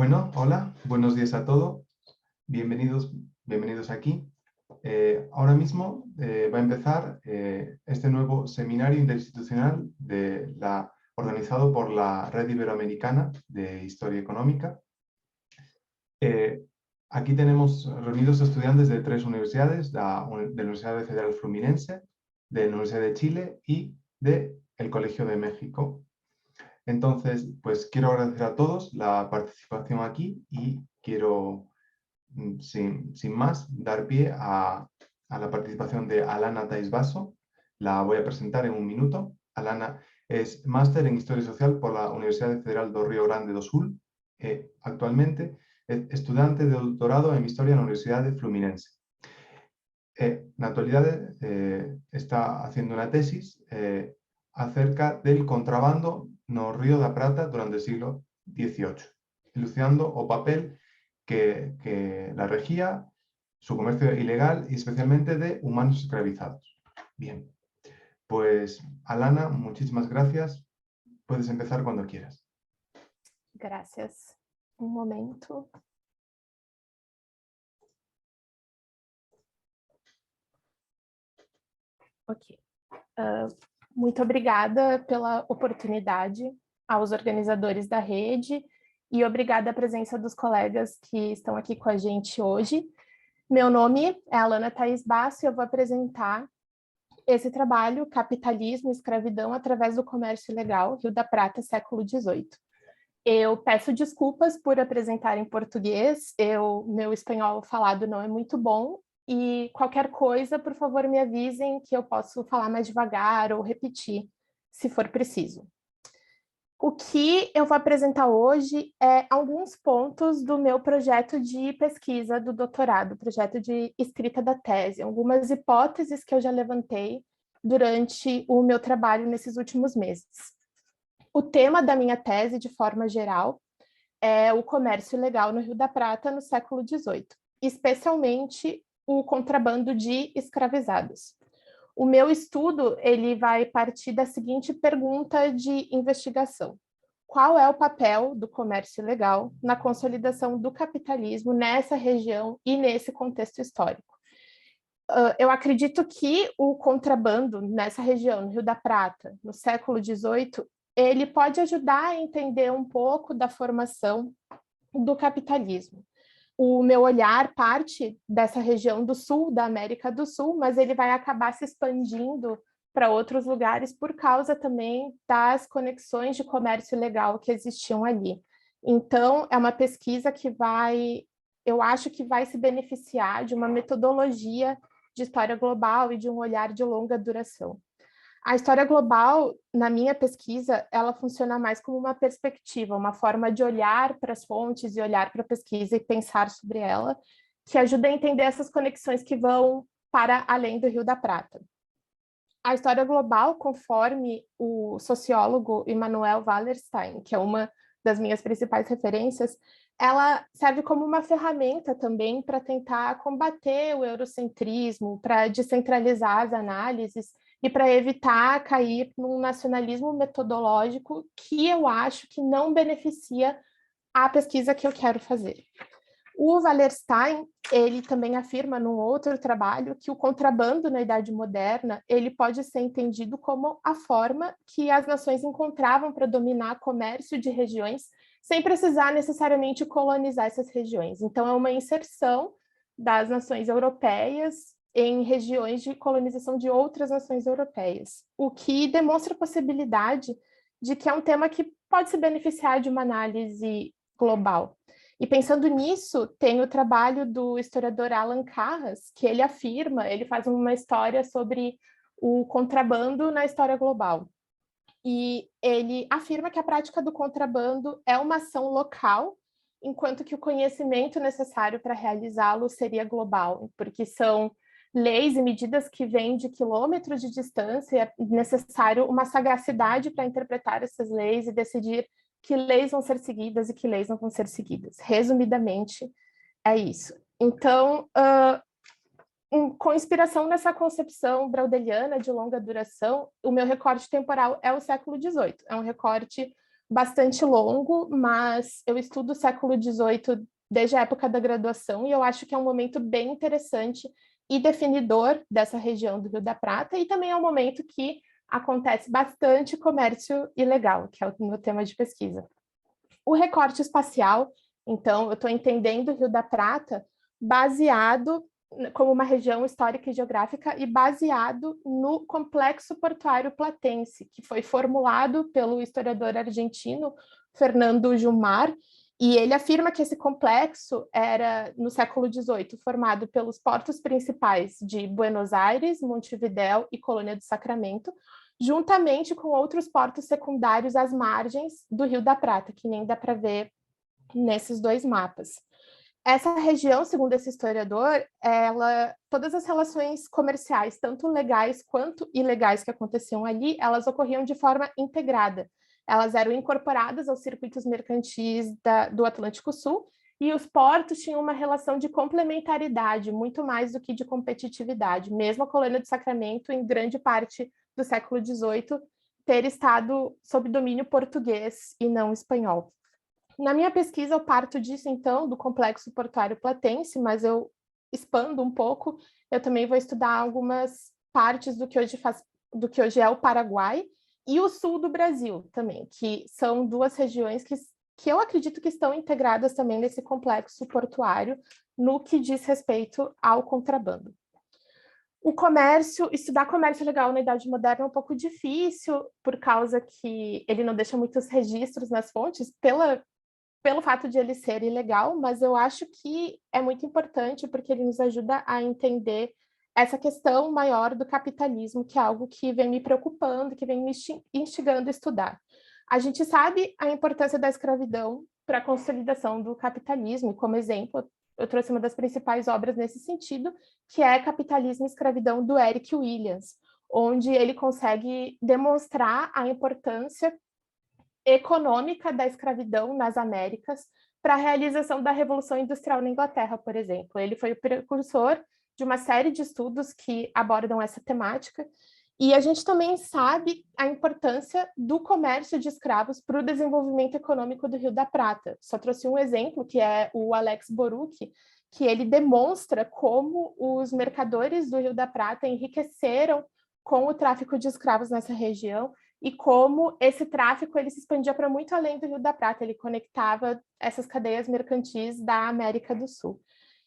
Bueno, hola, buenos días a todos. Bienvenidos aquí. Ahora mismo va a empezar este nuevo seminario interinstitucional organizado por la Red Iberoamericana de Historia Económica. Aquí tenemos reunidos estudiantes de tres universidades, de la Universidad Federal Fluminense, de la Universidad de Chile y del Colegio de México. Entonces, pues quiero agradecer a todos la participación aquí y quiero, sin más, dar pie a la participación de Alana Thais Basso. La voy a presentar en un minuto. Alana es máster en Historia Social por la Universidad Federal do Rio Grande do Sul. Actualmente es estudiante de doctorado en Historia en la Universidad de Fluminense. En la actualidad está haciendo una tesis acerca del contrabando no Río da Prata durante el siglo XVIII, elucidando o papel que la regía, su comercio ilegal y especialmente de humanos esclavizados. Bien, pues Alana, muchísimas gracias. Puedes empezar cuando quieras. Gracias. Um momento. Ok. Muito obrigada pela oportunidade aos organizadores da rede e obrigada à presença dos colegas que estão aqui com a gente hoje. Meu nome é Alana Thais Basso e eu vou apresentar esse trabalho, Capitalismo e Escravidão através do Comércio Ilegal, Rio da Prata, século XVIII. Eu peço desculpas por apresentar em português, meu espanhol falado não é muito bom, e qualquer coisa, por favor, me avisem que eu posso falar mais devagar ou repetir, se for preciso. O que eu vou apresentar hoje é alguns pontos do meu projeto de pesquisa do doutorado, projeto de escrita da tese, algumas hipóteses que eu já levantei durante o meu trabalho nesses últimos meses. O tema da minha tese, de forma geral, é o comércio ilegal no Rio da Prata no século XVIII, especialmente o contrabando de escravizados. O meu estudo ele vai partir da seguinte pergunta de investigação: qual é o papel do comércio ilegal na consolidação do capitalismo nessa região e nesse contexto histórico? Eu acredito que o contrabando nessa região, no Rio da Prata, no século XVIII, ele pode ajudar a entender um pouco da formação do capitalismo. O meu olhar parte dessa região do sul, da América do Sul, mas ele vai acabar se expandindo para outros lugares por causa também das conexões de comércio ilegal que existiam ali. Então, é uma pesquisa que eu acho que vai se beneficiar de uma metodologia de história global e de um olhar de longa duração. A história global, na minha pesquisa, ela funciona mais como uma perspectiva, uma forma de olhar para as fontes e olhar para a pesquisa e pensar sobre ela, que ajuda a entender essas conexões que vão para além do Rio da Prata. A história global, conforme o sociólogo Immanuel Wallerstein, que é uma das minhas principais referências, ela serve como uma ferramenta também para tentar combater o eurocentrismo, para descentralizar as análises e para evitar cair num nacionalismo metodológico que eu acho que não beneficia a pesquisa que eu quero fazer. O Wallerstein, ele também afirma num outro trabalho que o contrabando na Idade Moderna, ele pode ser entendido como a forma que as nações encontravam para dominar comércio de regiões sem precisar necessariamente colonizar essas regiões. Então, é uma inserção das nações europeias em regiões de colonização de outras nações europeias, o que demonstra a possibilidade de que é um tema que pode se beneficiar de uma análise global. E pensando nisso, tem o trabalho do historiador Alan Carras, que ele faz uma história sobre o contrabando na história global. E ele afirma que a prática do contrabando é uma ação local, enquanto que o conhecimento necessário para realizá-lo seria global, porque são leis e medidas que vêm de quilômetros de distância, e é necessário uma sagacidade para interpretar essas leis e decidir que leis vão ser seguidas e que leis não vão ser seguidas. Resumidamente, é isso. Então, com inspiração nessa concepção braudeliana de longa duração, o meu recorte temporal é o século XVIII. É um recorte bastante longo, mas eu estudo o século XVIII desde a época da graduação e eu acho que é um momento bem interessante e definidor dessa região do Rio da Prata, e também é um momento que acontece bastante comércio ilegal, que é o meu tema de pesquisa. O recorte espacial, então, eu estou entendendo o Rio da Prata baseado como uma região histórica e geográfica e baseado no complexo portuário platense, que foi formulado pelo historiador argentino Fernando Jumar, e ele afirma que esse complexo era, no século XVIII, formado pelos portos principais de Buenos Aires, Montevidéu e Colônia do Sacramento, juntamente com outros portos secundários às margens do Rio da Prata, que nem dá para ver nesses dois mapas. Essa região, segundo esse historiador, todas as relações comerciais, tanto legais quanto ilegais que aconteciam ali, elas ocorriam de forma integrada. Elas eram incorporadas aos circuitos mercantis do Atlântico Sul, e os portos tinham uma relação de complementaridade, muito mais do que de competitividade. Mesmo a Colônia do Sacramento, em grande parte do século XVIII, ter estado sob domínio português e não espanhol. Na minha pesquisa, eu parto disso, então, do complexo portuário platense, mas eu expando um pouco, eu também vou estudar algumas partes do que hoje é o Paraguai e o sul do Brasil também, que são duas regiões que eu acredito que estão integradas também nesse complexo portuário, no que diz respeito ao contrabando. O comércio, estudar comércio legal na Idade Moderna é um pouco difícil, por causa que ele não deixa muitos registros nas fontes, pelo fato de ele ser ilegal, mas eu acho que é muito importante porque ele nos ajuda a entender essa questão maior do capitalismo, que é algo que vem me preocupando, que vem me instigando a estudar. A gente sabe a importância da escravidão para a consolidação do capitalismo, e como exemplo, eu trouxe uma das principais obras nesse sentido, que é Capitalismo e Escravidão, do Eric Williams, onde ele consegue demonstrar a importância econômica da escravidão nas Américas para a realização da Revolução Industrial na Inglaterra, por exemplo. Ele foi o precursor de uma série de estudos que abordam essa temática, e a gente também sabe a importância do comércio de escravos para o desenvolvimento econômico do Rio da Prata. Só trouxe um exemplo, que é o Alex Borucki, que ele demonstra como os mercadores do Rio da Prata enriqueceram com o tráfico de escravos nessa região, e como esse tráfico ele se expandia para muito além do Rio da Prata, ele conectava essas cadeias mercantis da América do Sul.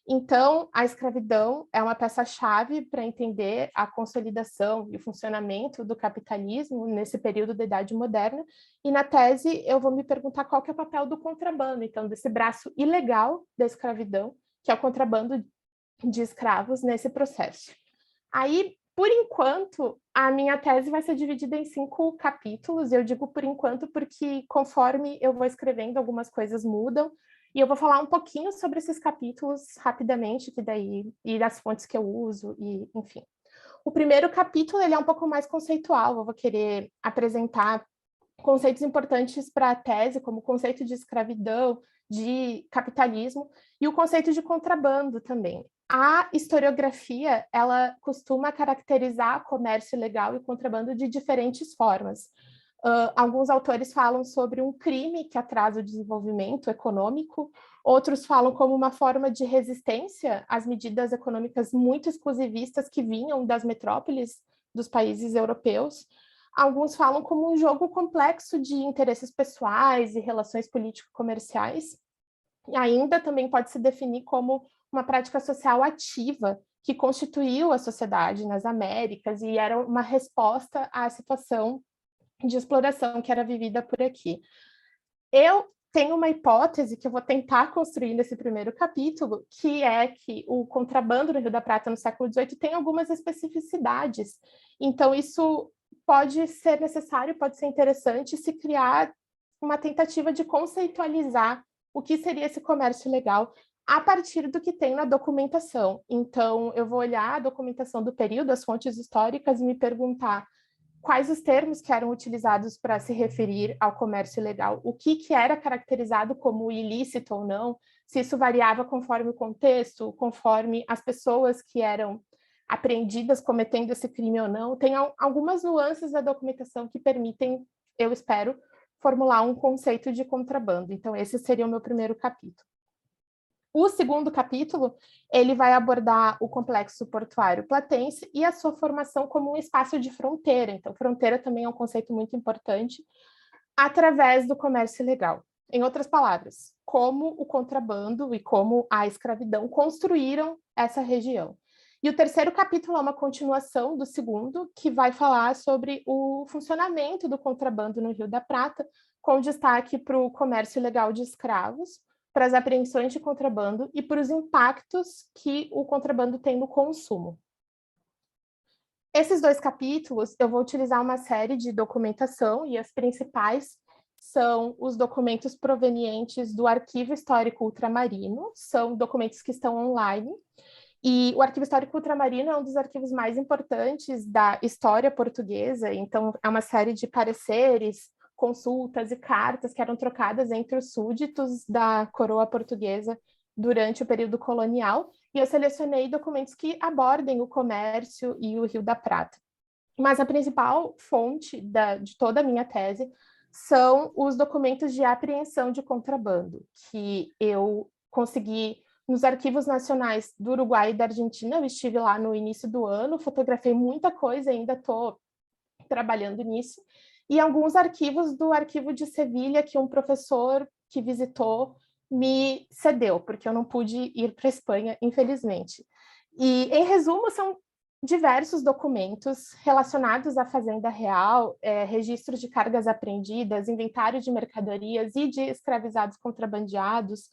Então, a escravidão é uma peça-chave para entender a consolidação e o funcionamento do capitalismo nesse período da Idade Moderna, e na tese eu vou me perguntar qual que é o papel do contrabando, então, desse braço ilegal da escravidão, que é o contrabando de escravos nesse processo. Aí, por enquanto, a minha tese vai ser dividida em 5 capítulos. Eu digo por enquanto porque, conforme eu vou escrevendo, algumas coisas mudam. E eu vou falar um pouquinho sobre esses capítulos rapidamente, que daí, e das fontes que eu uso, e enfim. O primeiro capítulo ele é um pouco mais conceitual. Eu vou querer apresentar conceitos importantes para a tese, como o conceito de escravidão, de capitalismo, e o conceito de contrabando também. A historiografia, ela costuma caracterizar comércio ilegal e contrabando de diferentes formas. Alguns autores falam sobre um crime que atrasa o desenvolvimento econômico, outros falam como uma forma de resistência às medidas econômicas muito exclusivistas que vinham das metrópoles dos países europeus. Alguns falam como um jogo complexo de interesses pessoais e relações político-comerciais. E ainda também pode se definir como uma prática social ativa que constituiu a sociedade nas Américas e era uma resposta à situação de exploração que era vivida por aqui. Eu tenho uma hipótese que eu vou tentar construir nesse primeiro capítulo, que é que o contrabando no Rio da Prata no século XVIII tem algumas especificidades. Então, isso pode ser necessário, pode ser interessante se criar uma tentativa de conceitualizar o que seria esse comércio ilegal a partir do que tem na documentação. Então, eu vou olhar a documentação do período, as fontes históricas, e me perguntar quais os termos que eram utilizados para se referir ao comércio ilegal, o que era caracterizado como ilícito ou não, se isso variava conforme o contexto, conforme as pessoas que eram apreendidas cometendo esse crime ou não. Tem algumas nuances da documentação que permitem, eu espero, formular um conceito de contrabando. Então, esse seria o meu primeiro capítulo. O segundo capítulo, ele vai abordar o complexo portuário platense e a sua formação como um espaço de fronteira. Então, fronteira também é um conceito muito importante, através do comércio ilegal. Em outras palavras, como o contrabando e como a escravidão construíram essa região. E o terceiro capítulo é uma continuação do segundo, que vai falar sobre o funcionamento do contrabando no Rio da Prata, com destaque para o comércio ilegal de escravos, para as apreensões de contrabando e para os impactos que o contrabando tem no consumo. Esses dois capítulos, eu vou utilizar uma série de documentação e as principais são os documentos provenientes do Arquivo Histórico Ultramarino, são documentos que estão online, e o Arquivo Histórico Ultramarino é um dos arquivos mais importantes da história portuguesa, então é uma série de pareceres, consultas e cartas que eram trocadas entre os súditos da coroa portuguesa durante o período colonial, e eu selecionei documentos que abordem o comércio e o Rio da Prata. Mas a principal fonte de toda a minha tese são os documentos de apreensão de contrabando, que eu consegui nos arquivos nacionais do Uruguai e da Argentina. Eu estive lá no início do ano, fotografei muita coisa, ainda estou trabalhando nisso, e alguns arquivos do arquivo de Sevilha, que um professor que visitou me cedeu, porque eu não pude ir para a Espanha, infelizmente. E, em resumo, são diversos documentos relacionados à Fazenda Real, registros de cargas apreendidas, inventário de mercadorias e de escravizados contrabandeados,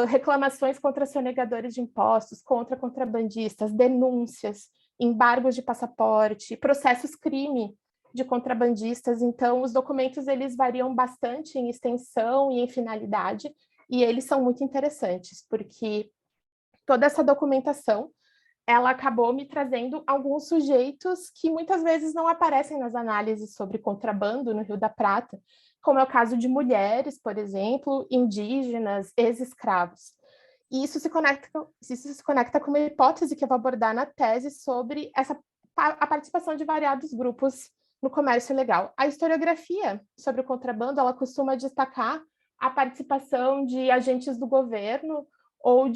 reclamações contra sonegadores de impostos, contra contrabandistas, denúncias, embargos de passaporte, processos crime de contrabandistas. Então, os documentos eles variam bastante em extensão e em finalidade, e eles são muito interessantes, porque toda essa documentação ela acabou me trazendo alguns sujeitos que muitas vezes não aparecem nas análises sobre contrabando no Rio da Prata, como é o caso de mulheres, por exemplo, indígenas, ex-escravos. E isso se conecta com uma hipótese que eu vou abordar na tese sobre a participação de variados grupos no comércio ilegal. A historiografia sobre o contrabando, ela costuma destacar a participação de agentes do governo ou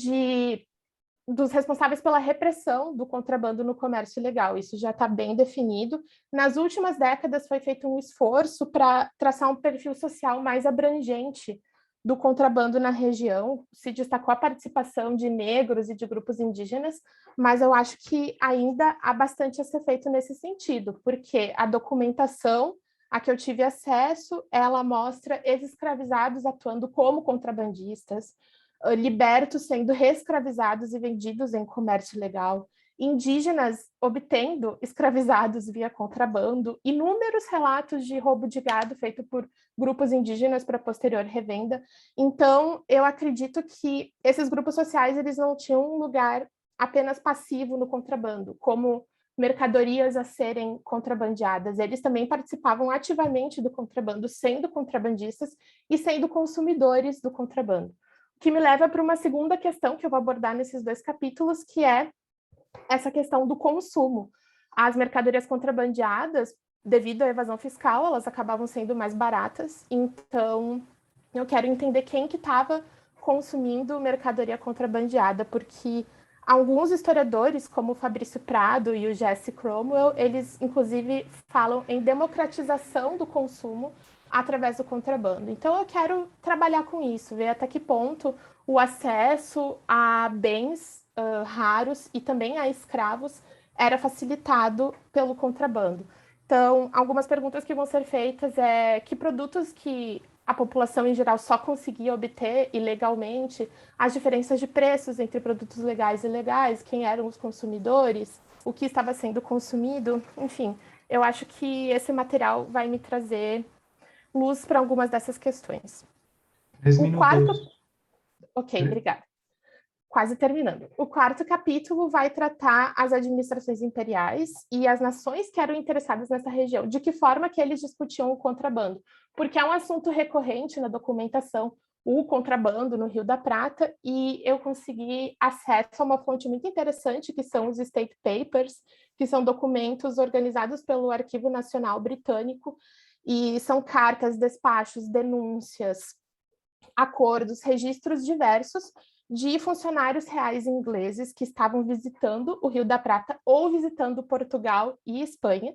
dos responsáveis pela repressão do contrabando no comércio ilegal. Isso já está bem definido. Nas últimas décadas foi feito um esforço para traçar um perfil social mais abrangente do contrabando na região. Se destacou a participação de negros e de grupos indígenas, mas eu acho que ainda há bastante a ser feito nesse sentido, porque a documentação a que eu tive acesso, ela mostra ex-escravizados atuando como contrabandistas, libertos sendo reescravizados e vendidos em comércio ilegal, indígenas obtendo escravizados via contrabando, inúmeros relatos de roubo de gado feito por grupos indígenas para posterior revenda. Então, eu acredito que esses grupos sociais eles não tinham um lugar apenas passivo no contrabando, como mercadorias a serem contrabandeadas. Eles também participavam ativamente do contrabando, sendo contrabandistas e sendo consumidores do contrabando. Que me leva para uma segunda questão que eu vou abordar nesses dois capítulos, que é essa questão do consumo. As mercadorias contrabandeadas, devido à evasão fiscal, elas acabavam sendo mais baratas, então eu quero entender quem que estava consumindo mercadoria contrabandeada, porque alguns historiadores, como o Fabrício Prado e o Jesse Cromwell, eles inclusive falam em democratização do consumo através do contrabando. Então, eu quero trabalhar com isso, ver até que ponto o acesso a bens raros e também a escravos era facilitado pelo contrabando. Então, algumas perguntas que vão ser feitas é que produtos que a população em geral só conseguia obter ilegalmente, as diferenças de preços entre produtos legais e ilegais, quem eram os consumidores, o que estava sendo consumido, enfim. Eu acho que esse material vai me trazer luz para algumas dessas questões. 3 minutos. Ok, obrigada. Quase terminando. O quarto capítulo vai tratar as administrações imperiais e as nações que eram interessadas nessa região, de que forma que eles discutiam o contrabando, porque é um assunto recorrente na documentação, o contrabando no Rio da Prata, e eu consegui acesso a uma fonte muito interessante, que são os State Papers, que são documentos organizados pelo Arquivo Nacional Britânico, E são cartas, despachos, denúncias, acordos, registros diversos de funcionários reais ingleses que estavam visitando o Rio da Prata ou visitando Portugal e Espanha,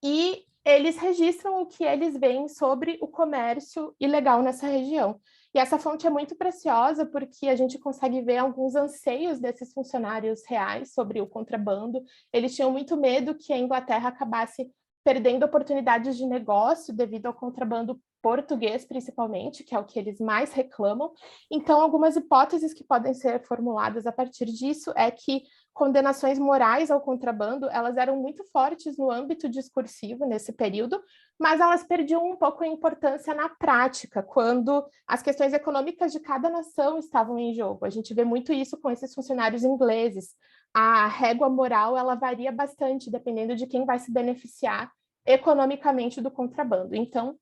e eles registram o que eles veem sobre o comércio ilegal nessa região. E essa fonte é muito preciosa porque a gente consegue ver alguns anseios desses funcionários reais sobre o contrabando. Eles tinham muito medo que a Inglaterra acabasse perdendo oportunidades de negócio devido ao contrabando português, principalmente, que é o que eles mais reclamam. Então, algumas hipóteses que podem ser formuladas a partir disso é que condenações morais ao contrabando, elas eram muito fortes no âmbito discursivo nesse período, mas elas perdiam um pouco a importância na prática, quando as questões econômicas de cada nação estavam em jogo. A gente vê muito isso com esses funcionários ingleses. A régua moral, ela varia bastante, dependendo de quem vai se beneficiar economicamente do contrabando. Então,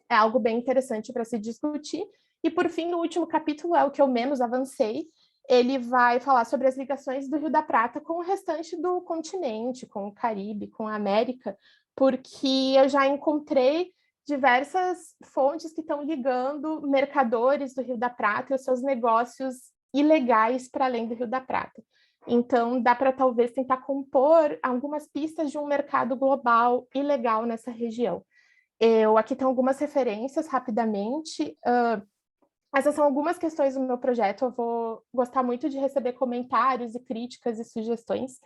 é algo bem interessante para se discutir. E, por fim, no último capítulo, é o que eu menos avancei, ele vai falar sobre as ligações do Rio da Prata com o restante do continente, com o Caribe, com a América, porque eu já encontrei diversas fontes que estão ligando mercadores do Rio da Prata e os seus negócios ilegais para além do Rio da Prata. Então, dá para talvez tentar compor algumas pistas de um mercado global ilegal nessa região. Eu aqui tenho algumas referências rapidamente. Essas são algumas questões do meu projeto. Eu vou gostar muito de receber comentários e críticas e sugestões.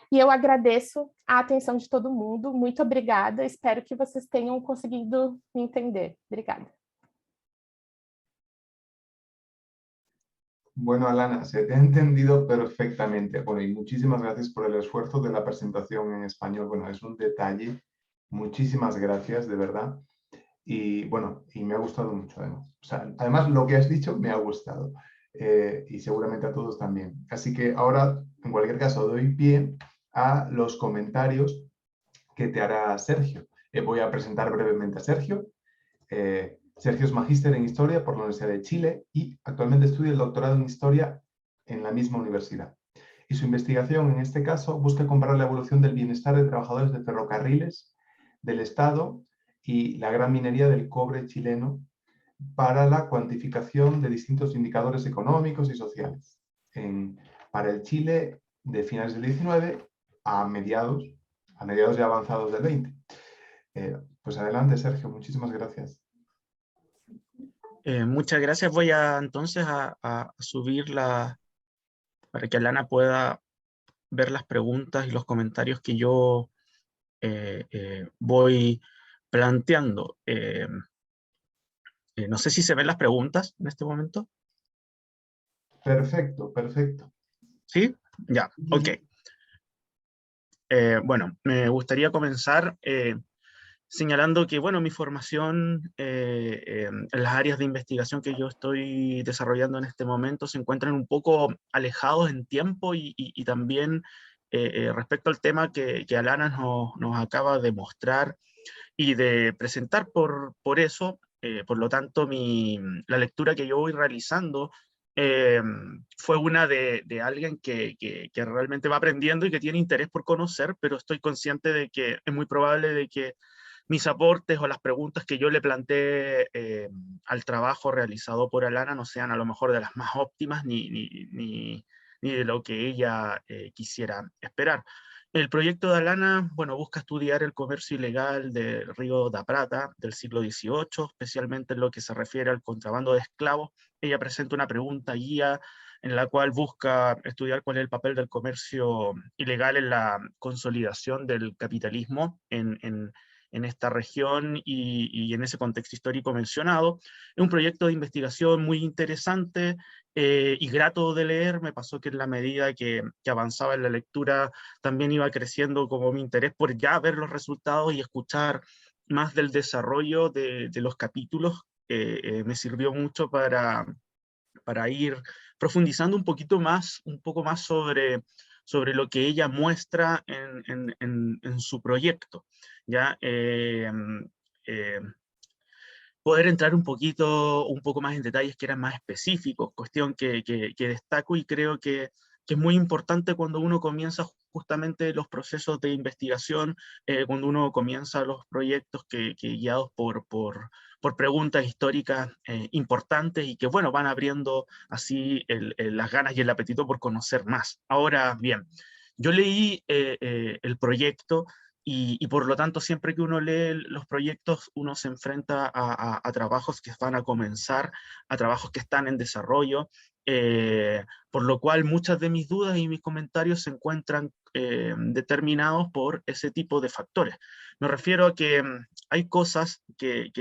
E eu agradeço a atenção de todo mundo. Muito obrigada. Espero que vocês tenham conseguido me entender. Obrigada. Bueno, Alana, se te ha entendido perfectamente. Bueno, y muchísimas gracias por el esfuerzo de la presentación en español. Bueno, es un detalle. Muchísimas gracias, de verdad. Y bueno, y me ha gustado mucho además. O sea, además lo que has dicho me ha gustado. Y seguramente a todos también. Así que ahora, en cualquier caso, doy pie a los comentarios que te hará Sergio. Voy a presentar brevemente a Sergio. Sergio es magíster en Historia por la Universidad de Chile y actualmente estudia el doctorado en Historia en la misma universidad. Y su investigación, en este caso, busca comparar la evolución del bienestar de trabajadores de ferrocarriles, del Estado y la gran minería del cobre chileno para la cuantificación de distintos indicadores económicos y sociales. Para el Chile de finales del 19 a mediados ya avanzados del 20. Pues adelante, Sergio, muchísimas gracias. Muchas gracias. Voy entonces a subirla para que Alana pueda ver las preguntas y los comentarios que yo voy planteando. No sé si se ven las preguntas en este momento. Perfecto, perfecto. ¿Sí? Ya, ok. Bueno, me gustaría comenzar señalando que, bueno, mi formación en las áreas de investigación que yo estoy desarrollando en este momento se encuentran un poco alejados en tiempo y también respecto al tema que Alana nos acaba de mostrar y de presentar. Por eso, por lo tanto, la lectura que yo voy realizando fue una de alguien que realmente va aprendiendo y que tiene interés por conocer, pero estoy consciente de que es muy probable de que mis aportes o las preguntas que yo le planteé al trabajo realizado por Alana no sean a lo mejor de las más óptimas ni de lo que ella quisiera esperar. El proyecto de Alana, bueno, busca estudiar el comercio ilegal del Río da Prata del siglo XVIII, especialmente en lo que se refiere al contrabando de esclavos. Ella presenta una pregunta guía en la cual busca estudiar cuál es el papel del comercio ilegal en la consolidación del capitalismo en esta región y en ese contexto histórico mencionado. Es un proyecto de investigación muy interesante y grato de leer. Me pasó que en la medida que avanzaba en la lectura también iba creciendo como mi interés por ya ver los resultados y escuchar más del desarrollo de los capítulos. Me sirvió mucho para ir profundizando un poco más sobre lo que ella muestra en su proyecto. ¿Ya? Poder entrar un poco más en detalles que eran más específicos, cuestión que destaco y creo que que es muy importante cuando uno comienza justamente los procesos de investigación, cuando uno comienza los proyectos que guiados por preguntas históricas importantes y que, bueno, van abriendo así las ganas y el apetito por conocer más. Ahora bien, yo leí el proyecto y por lo tanto siempre que uno lee los proyectos uno se enfrenta a trabajos que van a comenzar, a trabajos que están en desarrollo, por lo cual muchas de mis dudas y mis comentarios se encuentran determinados por ese tipo de factores. Me refiero a que hay cosas que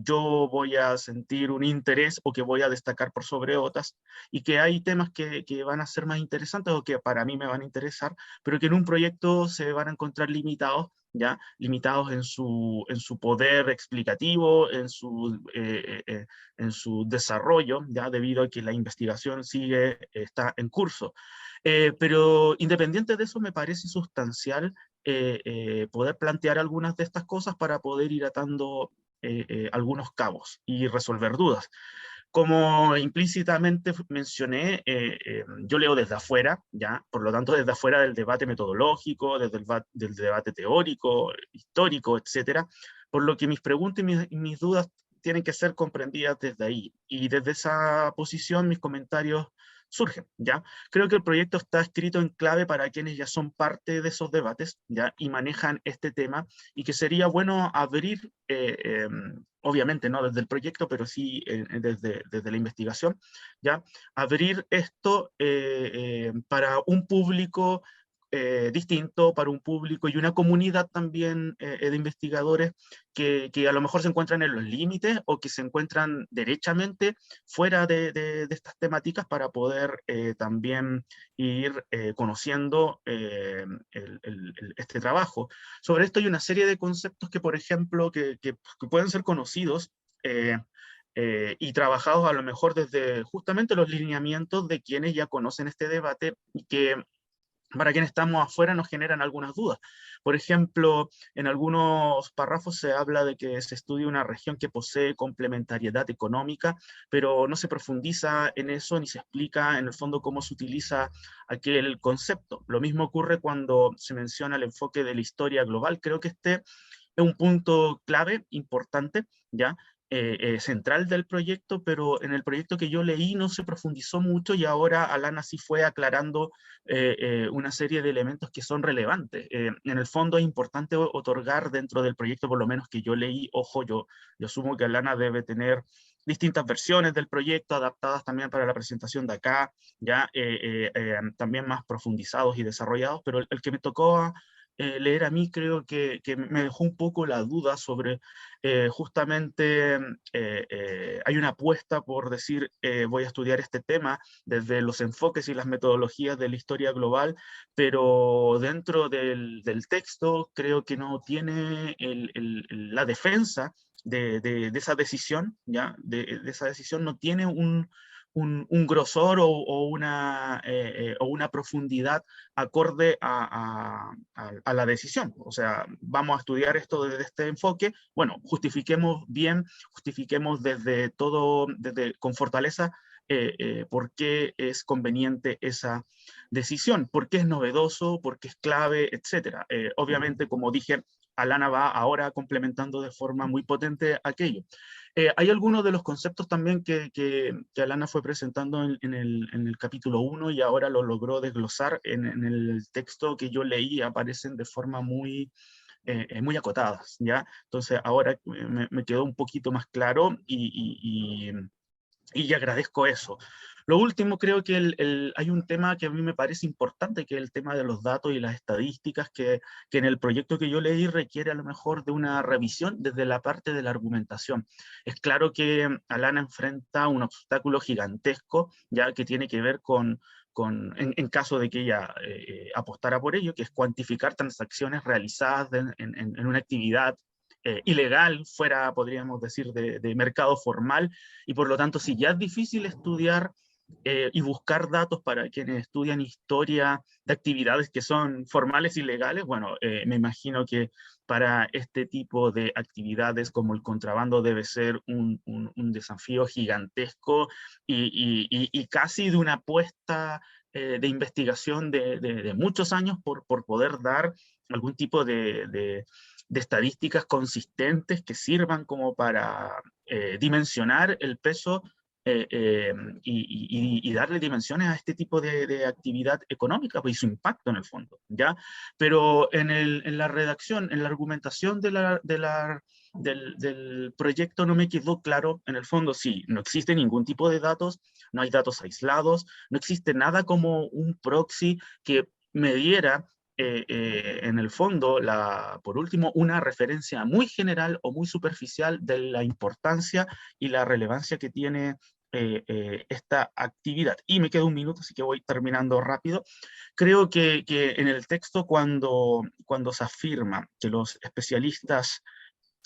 yo voy a sentir un interés o que voy a destacar por sobre otras, y que hay temas que van a ser más interesantes o que para mí me van a interesar, pero que en un proyecto se van a encontrar limitados, ¿ya? Limitados en su poder explicativo, en su desarrollo, ¿ya? Debido a que la investigación está en curso. Pero independiente de eso, me parece sustancial poder plantear algunas de estas cosas para poder ir atando algunos cabos y resolver dudas. Como implícitamente mencioné, yo leo desde afuera, ¿ya? Por lo tanto, desde afuera del debate metodológico, del debate teórico, histórico, etcétera, por lo que mis preguntas y mis dudas tienen que ser comprendidas desde ahí. Y desde esa posición mis comentarios surgen, ¿ya? Creo que el proyecto está escrito en clave para quienes ya son parte de esos debates, ¿ya? Y manejan este tema, y que sería bueno abrir, obviamente no desde el proyecto, pero sí desde la investigación, ¿ya? Abrir esto para un público distinto, para un público y una comunidad también de investigadores que a lo mejor se encuentran en los límites o que se encuentran derechamente fuera de estas temáticas, para poder también ir conociendo este trabajo. Sobre esto hay una serie de conceptos que, por ejemplo, que pueden ser conocidos y trabajados a lo mejor desde justamente los lineamientos de quienes ya conocen este debate, y que para quienes estamos afuera nos generan algunas dudas. Por ejemplo, en algunos párrafos se habla de que se estudia una región que posee complementariedad económica, pero no se profundiza en eso ni se explica en el fondo cómo se utiliza aquel concepto. Lo mismo ocurre cuando se menciona el enfoque de la historia global. Creo que este es un punto clave, importante, ¿ya? Central del proyecto, pero en el proyecto que yo leí no se profundizó mucho, y ahora Alana sí fue aclarando una serie de elementos que son relevantes. En el fondo es importante otorgar dentro del proyecto, por lo menos que yo leí, ojo, yo asumo que Alana debe tener distintas versiones del proyecto, adaptadas también para la presentación de acá, ya también más profundizados y desarrollados, pero el que me tocó leer a mí creo que me dejó un poco la duda sobre justamente hay una apuesta por decir voy a estudiar este tema desde los enfoques y las metodologías de la historia global, pero dentro del texto creo que no tiene la defensa de esa decisión, ¿ya? De esa decisión no tiene un grosor o una profundidad acorde a la decisión. O sea, vamos a estudiar esto desde este enfoque, bueno, justifiquemos bien, justifiquemos con fortaleza por qué es conveniente esa decisión, por qué es novedoso, por qué es clave, etc. Obviamente, como dije, Alana va ahora complementando de forma muy potente aquello. Hay algunos de los conceptos también que Alana fue presentando en el capítulo 1 y ahora lo logró desglosar en el texto que yo leí, aparecen de forma muy acotadas, ¿ya? Entonces ahora me quedó un poquito más claro y agradezco eso. Lo último, creo que hay un tema que a mí me parece importante, que es el tema de los datos y las estadísticas, que en el proyecto que yo leí requiere a lo mejor de una revisión desde la parte de la argumentación. Es claro que Alana enfrenta un obstáculo gigantesco, ya que tiene que ver en caso de que ella apostara por ello, que es cuantificar transacciones realizadas en una actividad ilegal, fuera, podríamos decir, de mercado formal, y por lo tanto, si ya es difícil estudiar y buscar datos para quienes estudian historia de actividades que son formales y legales, bueno, me imagino que para este tipo de actividades como el contrabando debe ser un desafío gigantesco y casi de una apuesta de investigación de muchos años por poder dar algún tipo de estadísticas consistentes que sirvan como para dimensionar el peso y darle dimensiones a este tipo de actividad económica, pues, y su impacto en el fondo, ¿ya? Pero en la redacción, en la argumentación del proyecto no me quedó claro, en el fondo, sí, no existe ningún tipo de datos, no hay datos aislados, no existe nada como un proxy que me diera en el fondo, por último, una referencia muy general o muy superficial de la importancia y la relevancia que tiene esta actividad. Y me queda un minuto, así que voy terminando rápido. Creo que en el texto, cuando se afirma que los especialistas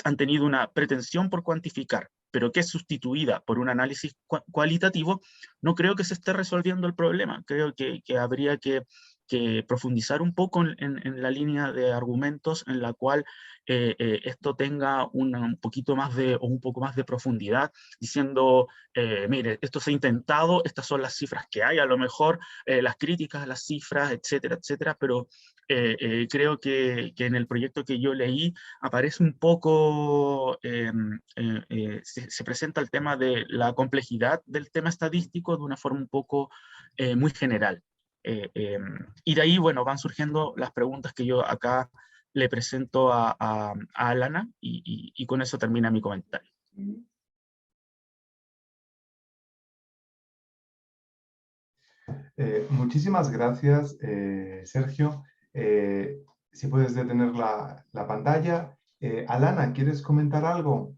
han tenido una pretensión por cuantificar, pero que es sustituida por un análisis cualitativo, no creo que se esté resolviendo el problema. Creo que habría que profundizar un poco en la línea de argumentos en la cual esto tenga un poquito más o un poco más de profundidad, diciendo, mire, esto se ha intentado, estas son las cifras que hay, a lo mejor las críticas a las cifras, etcétera, etcétera, pero creo que en el proyecto que yo leí aparece un poco, se presenta el tema de la complejidad del tema estadístico de una forma un poco muy general. Y de ahí, bueno, van surgiendo las preguntas que yo acá le presento a Alana y con eso termina mi comentario. Muchísimas gracias, Sergio. Si puedes detener la pantalla. Alana, ¿quieres comentar algo?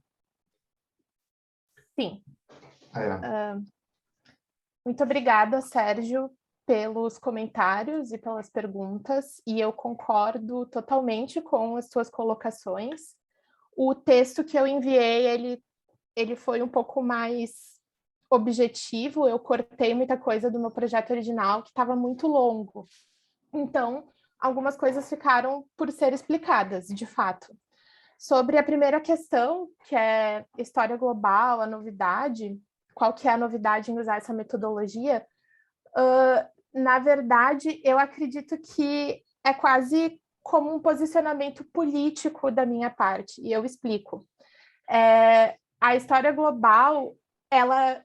Sim. Adelante. Muito obrigada, Sérgio, pelos comentários e pelas perguntas, e eu concordo totalmente com as suas colocações. O texto que eu enviei, ele foi um pouco mais objetivo, eu cortei muita coisa do meu projeto original, que estava muito longo. Então, algumas coisas ficaram por ser explicadas, de fato. Sobre a primeira questão, que é história global, a novidade, qual que é a novidade em usar essa metodologia? Na verdade, eu acredito que é quase como um posicionamento político da minha parte, e eu explico. A história global, ela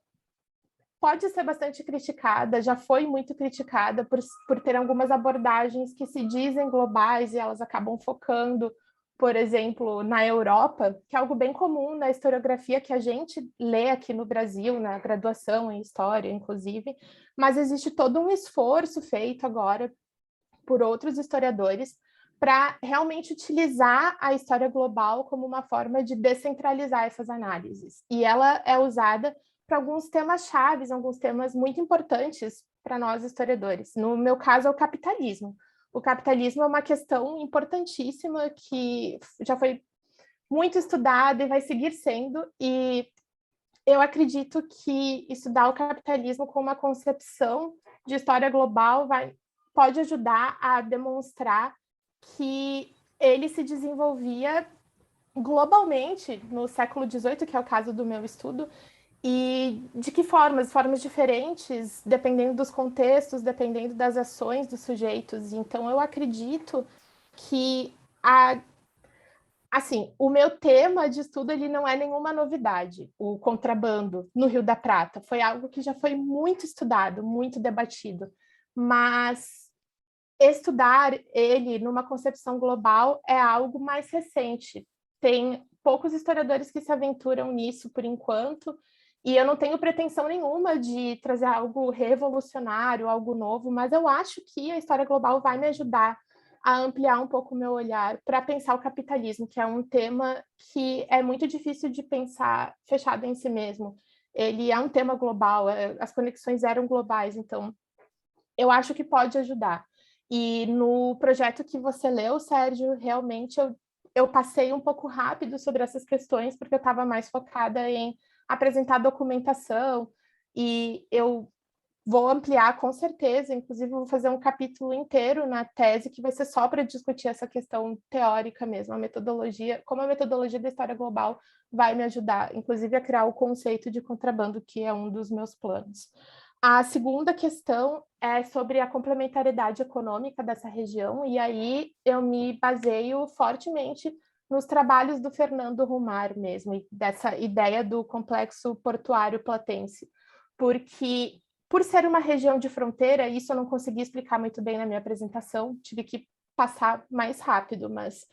pode ser bastante criticada, já foi muito criticada por ter algumas abordagens que se dizem globais e elas acabam focando, por exemplo, na Europa, que é algo bem comum na historiografia que a gente lê aqui no Brasil, na graduação em História, inclusive, mas existe todo um esforço feito agora por outros historiadores para realmente utilizar a história global como uma forma de descentralizar essas análises. E ela é usada para alguns temas chaves, alguns temas muito importantes para nós historiadores. No meu caso, é o capitalismo. O capitalismo é uma questão importantíssima que já foi muito estudada e vai seguir sendo, e eu acredito que estudar o capitalismo com uma concepção de história global pode ajudar a demonstrar que ele se desenvolvia globalmente no século XVIII, que é o caso do meu estudo, e de que formas diferentes, dependendo dos contextos, dependendo das ações dos sujeitos. Então, eu acredito que assim, o meu tema de estudo ele não é nenhuma novidade. O contrabando no Rio da Prata foi algo que já foi muito estudado, muito debatido, mas estudar ele numa concepção global é algo mais recente. Tem poucos historiadores que se aventuram nisso por enquanto, e eu não tenho pretensão nenhuma de trazer algo revolucionário, algo novo, mas eu acho que a história global vai me ajudar a ampliar um pouco o meu olhar para pensar o capitalismo, que é um tema que é muito difícil de pensar fechado em si mesmo. Ele é um tema global, as conexões eram globais, então eu acho que pode ajudar. E no projeto que você leu, Sérgio, realmente eu passei um pouco rápido sobre essas questões, porque eu estava mais focada em apresentar documentação, e eu vou ampliar com certeza, inclusive vou fazer um capítulo inteiro na tese que vai ser só para discutir essa questão teórica mesmo, a metodologia, como a metodologia da história global vai me ajudar, inclusive a criar o conceito de contrabando, que é um dos meus planos. A segunda questão é sobre a complementariedade econômica dessa região, e aí eu me baseio fortemente nos trabalhos do Fernando Rumar mesmo, e dessa ideia do complexo portuário platense, porque por ser uma região de fronteira, isso eu não consegui explicar muito bem na minha apresentação, tive que passar mais rápido, mas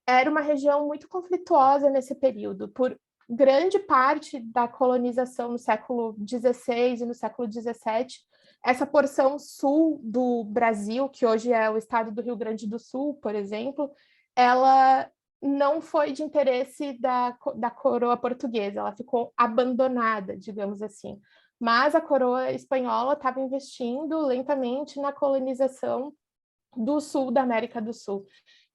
era uma região muito conflituosa nesse período, por grande parte da colonização no século XVI e no século XVII, essa porção sul do Brasil, que hoje é o estado do Rio Grande do Sul, por exemplo, ela não foi de interesse da coroa portuguesa, ela ficou abandonada, digamos assim. Mas a coroa espanhola estava investindo lentamente na colonização do sul da América do Sul.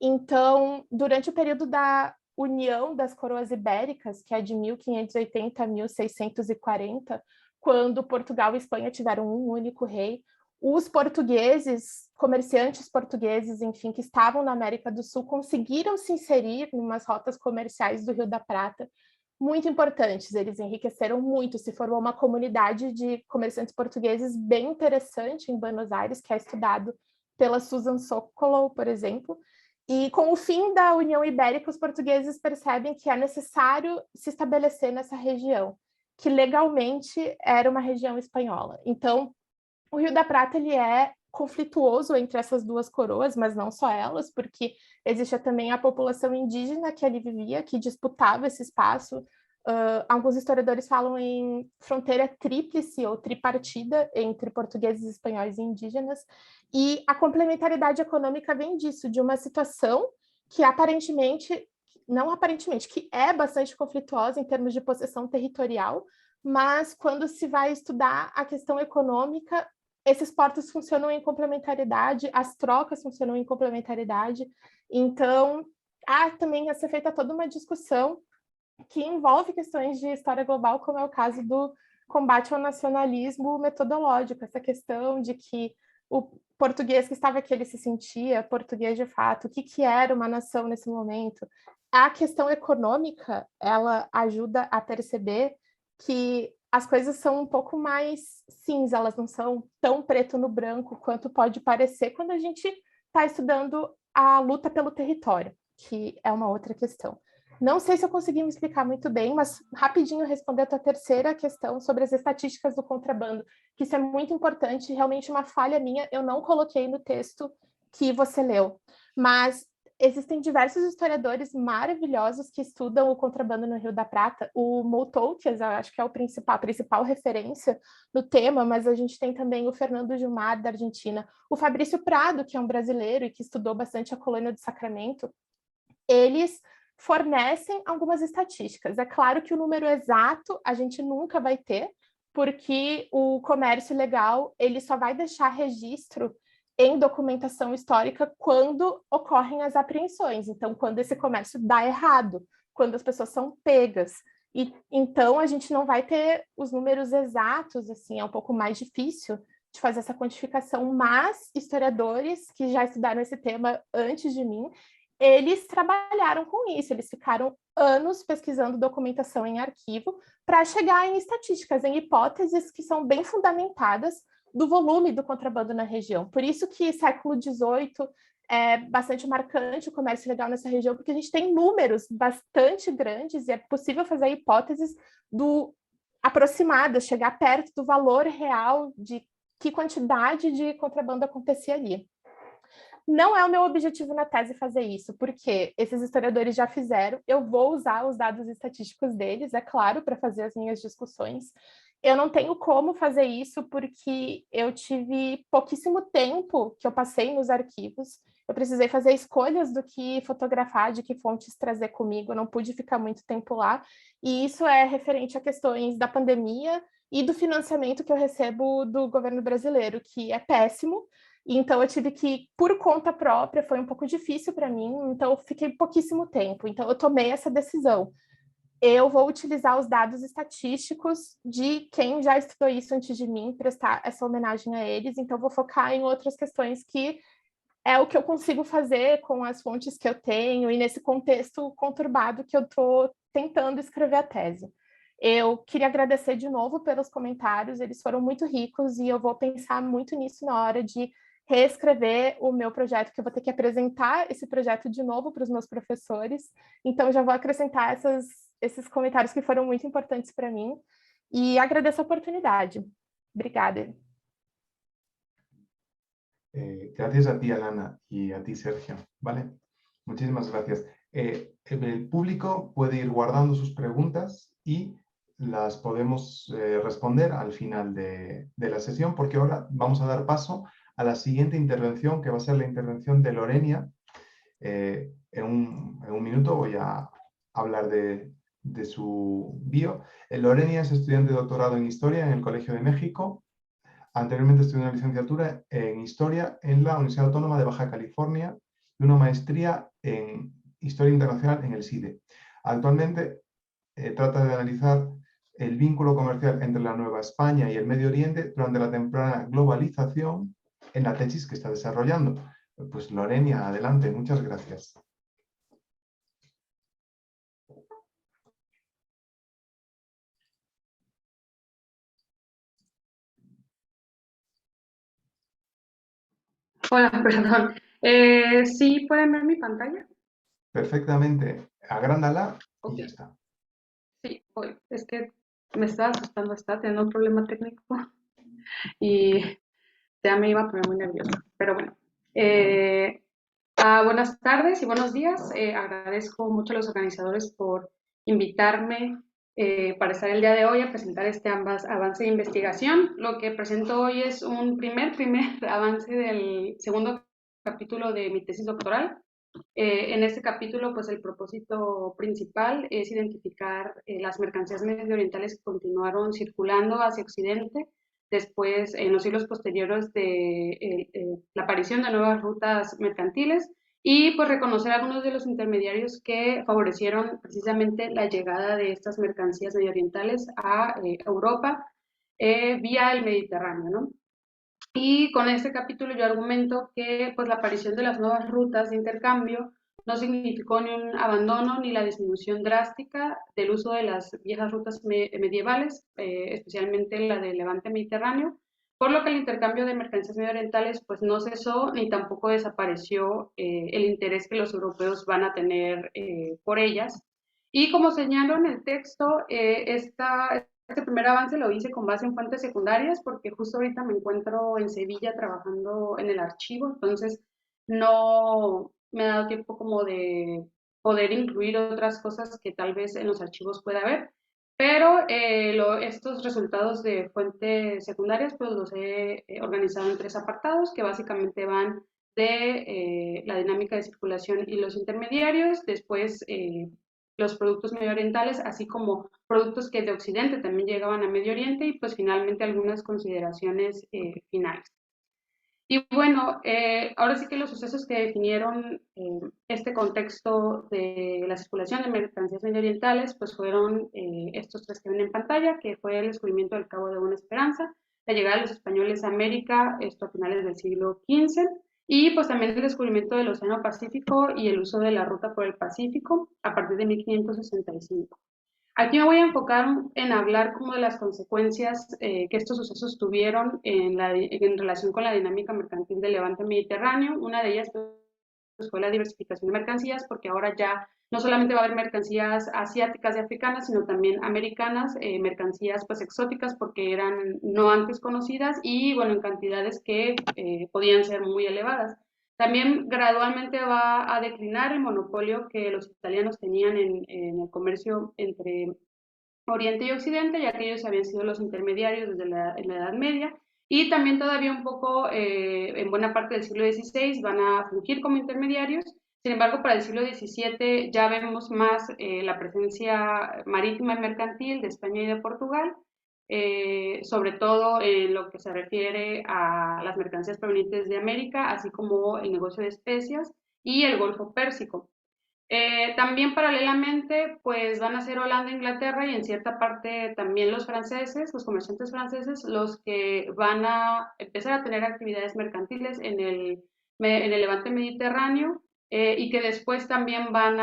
Então, durante o período da União das Coroas Ibéricas, que é de 1580 a 1640, quando Portugal e Espanha tiveram um único rei, os portugueses, comerciantes portugueses, enfim, que estavam na América do Sul, conseguiram se inserir em umas rotas comerciais do Rio da Prata muito importantes. Eles enriqueceram muito, se formou uma comunidade de comerciantes portugueses bem interessante em Buenos Aires, que é estudado pela Susan Sokolow, por exemplo. E com o fim da União Ibérica, os portugueses percebem que é necessário se estabelecer nessa região, que legalmente era uma região espanhola. Então, o Rio da Prata ele é conflituoso entre essas duas coroas, mas não só elas, porque existia também a população indígena que ali vivia, que disputava esse espaço. Alguns historiadores falam em fronteira tríplice ou tripartida entre portugueses, espanhóis e indígenas, e a complementaridade econômica vem disso, de uma situação que não aparentemente, que é bastante conflituosa em termos de possessão territorial, mas quando se vai estudar a questão econômica, esses portos funcionam em complementaridade, as trocas funcionam em complementaridade, então há também a ser feita toda uma discussão que envolve questões de história global, como é o caso do combate ao nacionalismo metodológico, essa questão de que o português que estava aqui, ele se sentia português de fato, o que era uma nação nesse momento. A questão econômica, ela ajuda a perceber que as coisas são um pouco mais cinza, elas não são tão preto no branco quanto pode parecer quando a gente está estudando a luta pelo território, que é uma outra questão. Não sei se eu consegui me explicar muito bem, mas rapidinho responder a tua terceira questão sobre as estatísticas do contrabando, que isso é muito importante, realmente uma falha minha, eu não coloquei no texto que você leu, mas existem diversos historiadores maravilhosos que estudam o contrabando no Rio da Prata. O Moutoukias, eu acho que é a principal referência no tema, mas a gente tem também o Fernando Gilmar, da Argentina, o Fabrício Prado, que é um brasileiro e que estudou bastante a colônia do Sacramento. Eles fornecem algumas estatísticas. É claro que o número exato a gente nunca vai ter, porque o comércio ilegal ele só vai deixar registro em documentação histórica quando ocorrem as apreensões. Então, quando esse comércio dá errado, quando as pessoas são pegas. E então a gente não vai ter os números exatos, assim, é um pouco mais difícil de fazer essa quantificação, mas historiadores que já estudaram esse tema antes de mim, eles trabalharam com isso, eles ficaram anos pesquisando documentação em arquivo para chegar em estatísticas, em hipóteses que são bem fundamentadas do volume do contrabando na região. Por isso que século XVIII é bastante marcante o comércio ilegal nessa região, porque a gente tem números bastante grandes e é possível fazer hipóteses aproximadas, chegar perto do valor real de que quantidade de contrabando acontecia ali. Não é o meu objetivo na tese fazer isso, porque esses historiadores já fizeram, eu vou usar os dados estatísticos deles, é claro, para fazer as minhas discussões. Eu não tenho como fazer isso porque eu tive pouquíssimo tempo que eu passei nos arquivos, eu precisei fazer escolhas do que fotografar, de que fontes trazer comigo, eu não pude ficar muito tempo lá, e isso é referente a questões da pandemia e do financiamento que eu recebo do governo brasileiro, que é péssimo. Então, eu tive que, por conta própria, foi um pouco difícil para mim, então eu fiquei pouquíssimo tempo. Então, eu tomei essa decisão. Eu vou utilizar os dados estatísticos de quem já estudou isso antes de mim, prestar essa homenagem a eles. Então, vou focar em outras questões que é o que eu consigo fazer com as fontes que eu tenho e nesse contexto conturbado que eu estou tentando escrever a tese. Eu queria agradecer de novo pelos comentários, eles foram muito ricos e eu vou pensar muito nisso na hora de reescrever o meu projeto, que eu vou ter que apresentar esse projeto de novo para os meus professores. Então, já vou acrescentar esses comentários que foram muito importantes para mim e agradeço a oportunidade. Obrigada. Gracias a ti, Alana, y a ti, Sergio. ¿Vale? Muchísimas gracias. El público puede ir guardando sus preguntas y las podemos responder al final de la sesión, porque ahora vamos a dar paso a la siguiente intervención, que va a ser la intervención de Lorenia. En un minuto voy a hablar de su bio. Lorenia es estudiante de doctorado en Historia en el Colegio de México. Anteriormente estudió una licenciatura en Historia en la Universidad Autónoma de Baja California y una maestría en Historia Internacional en el SIDE. Actualmente trata de analizar el vínculo comercial entre la Nueva España y el Medio Oriente durante la temprana globalización en la tesis que está desarrollando. Pues Lorenia, adelante, muchas gracias. Hola, perdón. ¿Sí pueden ver mi pantalla? Perfectamente, agrándala y ya está. Sí, voy. Es que me estaba asustando, estaba teniendo un problema técnico y ya me iba a poner muy nerviosa. Pero bueno, buenas tardes y buenos días. Agradezco mucho a los organizadores por invitarme para estar el día de hoy a presentar este avance de investigación. Lo que presento hoy es un primer avance del segundo capítulo de mi tesis doctoral. En este capítulo, pues el propósito principal es identificar las mercancías medioorientales que continuaron circulando hacia Occidente después, en los siglos posteriores de la aparición de nuevas rutas mercantiles y pues reconocer algunos de los intermediarios que favorecieron precisamente la llegada de estas mercancías medioorientales a Europa vía el Mediterráneo, ¿no? Y con este capítulo yo argumento que pues, la aparición de las nuevas rutas de intercambio no significó ni un abandono ni la disminución drástica del uso de las viejas rutas medievales, especialmente la del Levante Mediterráneo, por lo que el intercambio de mercancías medioorientales pues, no cesó ni tampoco desapareció el interés que los europeos van a tener por ellas. Y como señalo en el texto, este primer avance lo hice con base en fuentes secundarias porque justo ahorita me encuentro en Sevilla trabajando en el archivo, entonces no me ha dado tiempo como de poder incluir otras cosas que tal vez en los archivos pueda haber, pero estos resultados de fuentes secundarias pues los he organizado en 3 apartados que básicamente van de la dinámica de circulación y los intermediarios, después los productos medioorientales, así como productos que de Occidente también llegaban a Medio Oriente y pues finalmente algunas consideraciones finales. Y bueno, ahora sí que los sucesos que definieron este contexto de la circulación de mercancías medioorientales pues fueron estos 3 que ven en pantalla, que fue el descubrimiento del Cabo de Buena Esperanza, la llegada de los españoles a América, esto a finales del siglo XV, y pues también el descubrimiento del Océano Pacífico y el uso de la ruta por el Pacífico a partir de 1565. Aquí me voy a enfocar en hablar como de las consecuencias que estos sucesos tuvieron en relación con la dinámica mercantil del Levante Mediterráneo. Una de ellas pues, fue la diversificación de mercancías, porque ahora ya no solamente va a haber mercancías asiáticas y africanas, sino también americanas, mercancías pues exóticas porque eran no antes conocidas y bueno, en cantidades que podían ser muy elevadas. También gradualmente va a declinar el monopolio que los italianos tenían en el comercio entre Oriente y Occidente, ya que ellos habían sido los intermediarios desde en la Edad Media, y también todavía un poco en buena parte del siglo XVI van a fungir como intermediarios. Sin embargo, para el siglo XVII ya vemos más la presencia marítima y mercantil de España y de Portugal, sobre todo en lo que se refiere a las mercancías provenientes de América, así como el negocio de especias y el Golfo Pérsico. También paralelamente, pues van a ser Holanda, Inglaterra y en cierta parte también los franceses, los comerciantes franceses, los que van a empezar a tener actividades mercantiles en el Levante Mediterráneo y que después también van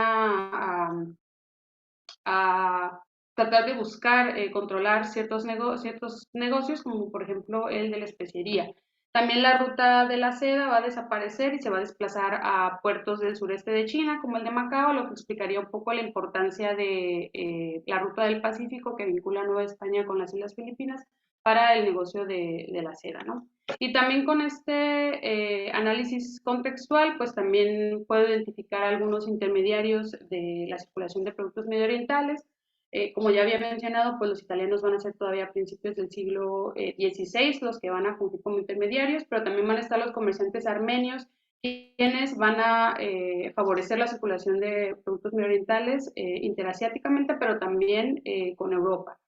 a tratar de buscar controlar ciertos negocios, como por ejemplo el de la especiería. También la ruta de la seda va a desaparecer y se va a desplazar a puertos del sureste de China, como el de Macao, lo que explicaría un poco la importancia de la ruta del Pacífico que vincula Nueva España con las Islas Filipinas para el negocio de la seda, ¿no? Y también con este análisis contextual, pues también puedo identificar algunos intermediarios de la circulación de productos medioorientales. Como ya había mencionado, pues los italianos van a ser todavía a principios del siglo XVI los que van a fungir como intermediarios, pero también van a estar los comerciantes armenios, quienes van a favorecer la circulación de productos medioorientales interasiáticamente, pero también con Europa.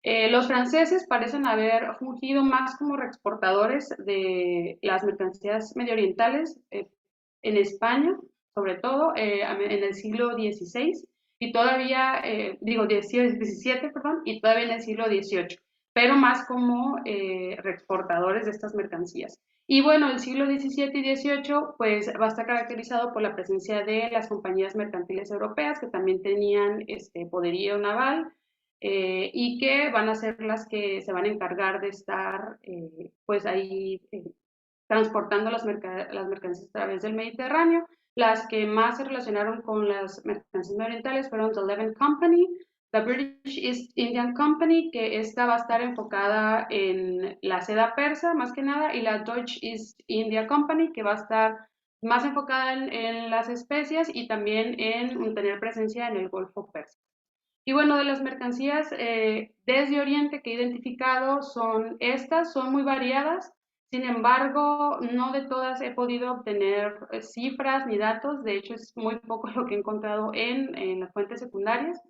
Los franceses parecen haber fungido más como reexportadores de las mercancías medioorientales en España, sobre todo en el siglo XVI, y todavía, XVII, perdón, y todavía en el siglo XVIII, pero más como reexportadores de estas mercancías. Y bueno, el siglo XVII y XVIII pues va a estar caracterizado por la presencia de las compañías mercantiles europeas que también tenían poderío naval, y que van a ser las que se van a encargar de estar pues ahí transportando las mercancías a través del Mediterráneo. Las que más se relacionaron con las mercancías orientales fueron The Levant Company, The British East Indian Company, que esta va a estar enfocada en la seda persa más que nada, y la Deutsche East India Company, que va a estar más enfocada en las especias y también en tener presencia en el Golfo Persa. Y bueno, de las mercancías desde Oriente que he identificado son estas, son muy variadas, sin embargo, no de todas he podido obtener cifras ni datos, de hecho es muy poco lo que he encontrado en las fuentes secundarias,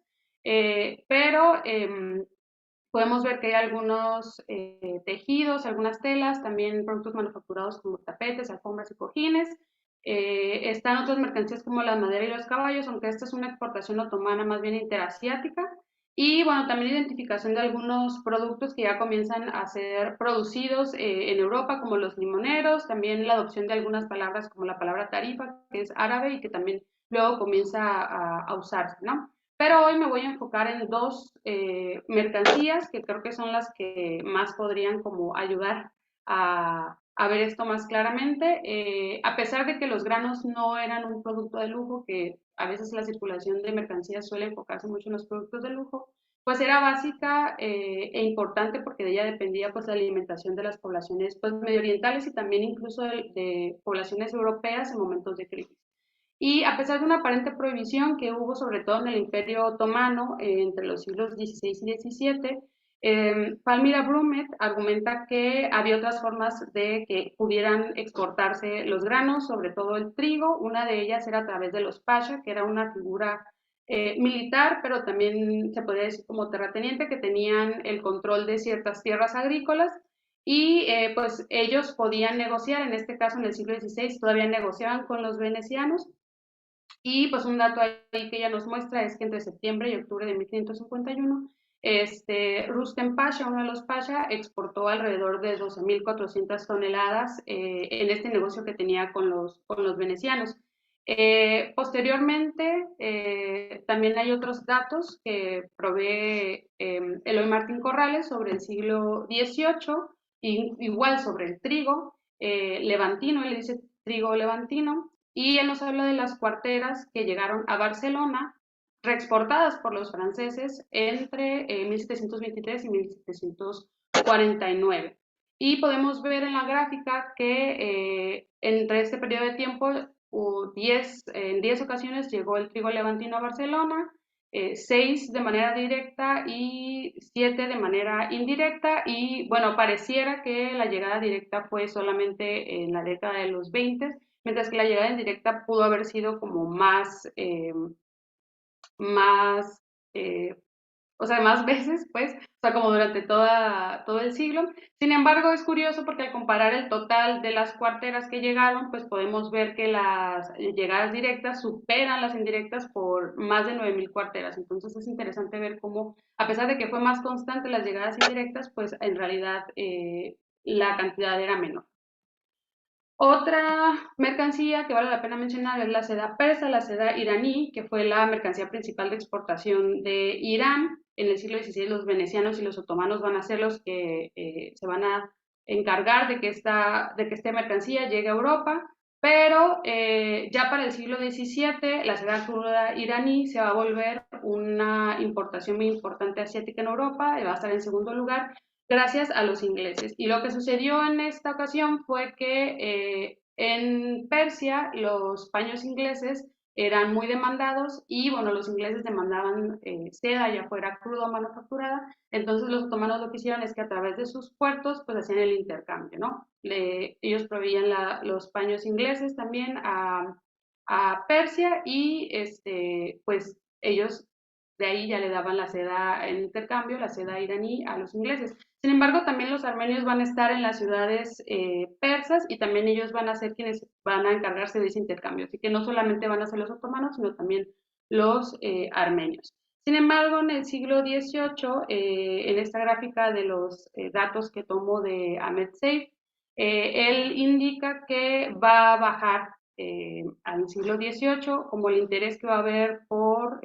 pero podemos ver que hay algunos tejidos, algunas telas, también productos manufacturados como tapetes, alfombras y cojines. Están otras mercancías como la madera y los caballos, aunque esta es una exportación otomana más bien interasiática. Y bueno, también identificación de algunos productos que ya comienzan a ser producidos en Europa, como los limoneros, también la adopción de algunas palabras como la palabra tarifa, que es árabe y que también luego comienza a usarse, ¿no? Pero hoy me voy a enfocar en dos mercancías que creo que son las que más podrían como ayudar a ver esto más claramente. A pesar de que los granos no eran un producto de lujo, que a veces la circulación de mercancías suele enfocarse mucho en los productos de lujo, pues era básica e importante porque de ella dependía pues la alimentación de las poblaciones pues medioorientales y también incluso de poblaciones europeas en momentos de crisis. Y a pesar de una aparente prohibición que hubo sobre todo en el Imperio Otomano entre los siglos XVI y XVII, Palmira Brumet argumenta que había otras formas de que pudieran exportarse los granos, sobre todo el trigo. Una de ellas era a través de los pasha, que era una figura militar, pero también se podría decir como terrateniente, que tenían el control de ciertas tierras agrícolas y pues ellos podían negociar, en este caso en el siglo XVI todavía negociaban con los venecianos. Y pues un dato ahí que ella nos muestra es que entre septiembre y octubre de 1551, Rustem Pasha, uno de los Pasha, exportó alrededor de 12.400 toneladas en este negocio que tenía con los venecianos. Posteriormente, también hay otros datos que provee Eloy Martín Corrales sobre el siglo XVIII, igual sobre el trigo levantino, él le dice trigo levantino, y él nos habla de las cuarteras que llegaron a Barcelona, reexportadas por los franceses entre 1723 y 1749. Y podemos ver en la gráfica que entre este periodo de tiempo, en 10 ocasiones llegó el trigo levantino a Barcelona, 6 de manera directa y 7 de manera indirecta, y bueno, pareciera que la llegada directa fue solamente en la década de los 20, mientras que la llegada indirecta pudo haber sido como más, eh, o sea, más veces, pues, o sea, como durante todo el siglo. Sin embargo, es curioso porque al comparar el total de las cuarteras que llegaron, pues podemos ver que las llegadas directas superan las indirectas por más de 9.000 cuarteras. Entonces es interesante ver cómo, a pesar de que fue más constante las llegadas indirectas, pues en realidad la cantidad era menor. Otra mercancía que vale la pena mencionar es la seda persa, la seda iraní, que fue la mercancía principal de exportación de Irán. en el siglo XVI los venecianos y los otomanos van a ser los que se van a encargar de que esta mercancía llegue a Europa, pero ya para el siglo XVII la seda cruda iraní se va a volver una importación muy importante asiática en Europa, y va a estar en segundo lugar gracias a los ingleses. Y lo que sucedió en esta ocasión fue que en Persia los paños ingleses eran muy demandados y, bueno, los ingleses demandaban seda, ya fuera cruda o manufacturada. Entonces los otomanos lo que hicieron es que a través de sus puertos pues hacían el intercambio, ¿no? Ellos proveían los paños ingleses también a Persia y pues ellos de ahí ya le daban la seda en intercambio, la seda iraní a los ingleses. Sin embargo, también los armenios van a estar en las ciudades persas y también ellos van a ser quienes van a encargarse de ese intercambio. Así que no solamente van a ser los otomanos, sino también los armenios. Sin embargo, en el siglo XVIII, en esta gráfica de los datos que tomo de Ahmed Seif, él indica que va a bajar al siglo XVIII, como el interés que va a haber por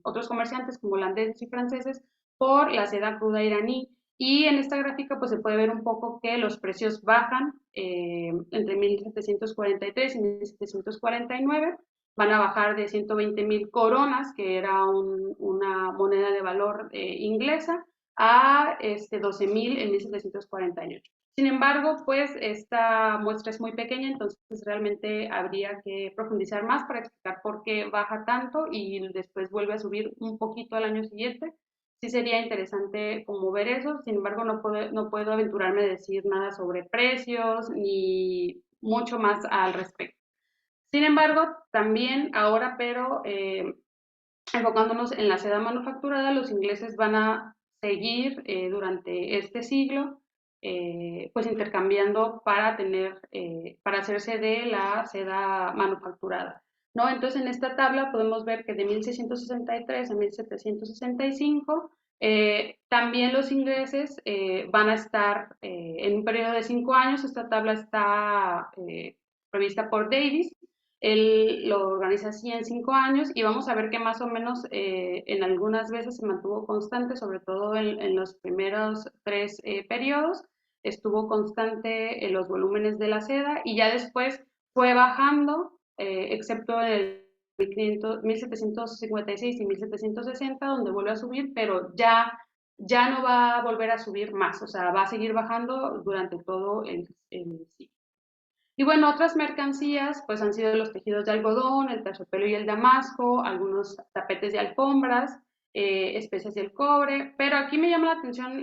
otros comerciantes como holandeses y franceses por la seda cruda iraní. Y en esta gráfica pues se puede ver un poco que los precios bajan entre 1743 y 1749, van a bajar de 120.000 coronas, que era una moneda de valor inglesa, a 12.000 en 1748. Sin embargo, pues esta muestra es muy pequeña, entonces realmente habría que profundizar más para explicar por qué baja tanto y después vuelve a subir un poquito al año siguiente. Sí sería interesante como ver eso, sin embargo no puedo aventurarme a decir nada sobre precios ni mucho más al respecto. Sin embargo, también ahora, pero enfocándonos en la seda manufacturada, los ingleses van a seguir durante este siglo pues intercambiando para hacerse de la seda manufacturada, ¿no? Entonces en esta tabla podemos ver que de 1663 a 1765 también los ingleses van a estar en un periodo de 5 años. Esta tabla está prevista por Davis. Él lo organiza así en 5 años y vamos a ver que más o menos en algunas veces se mantuvo constante, sobre todo en los primeros 3 periodos, estuvo constante en los volúmenes de la seda y ya después fue bajando, excepto en el 1756 y 1760, donde vuelve a subir, pero ya no va a volver a subir más, o sea, va a seguir bajando durante todo el siglo. Y bueno, otras mercancías pues han sido los tejidos de algodón, el terciopelo y el damasco, algunos tapetes de alfombras, especias y el cobre, pero aquí me llama la atención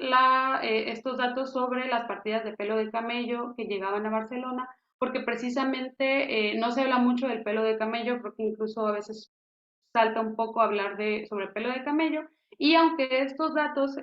estos datos sobre las partidas de pelo de camello que llegaban a Barcelona, porque precisamente no se habla mucho del pelo de camello, creo que incluso a veces salta un poco a hablar sobre el pelo de camello, y aunque estos datos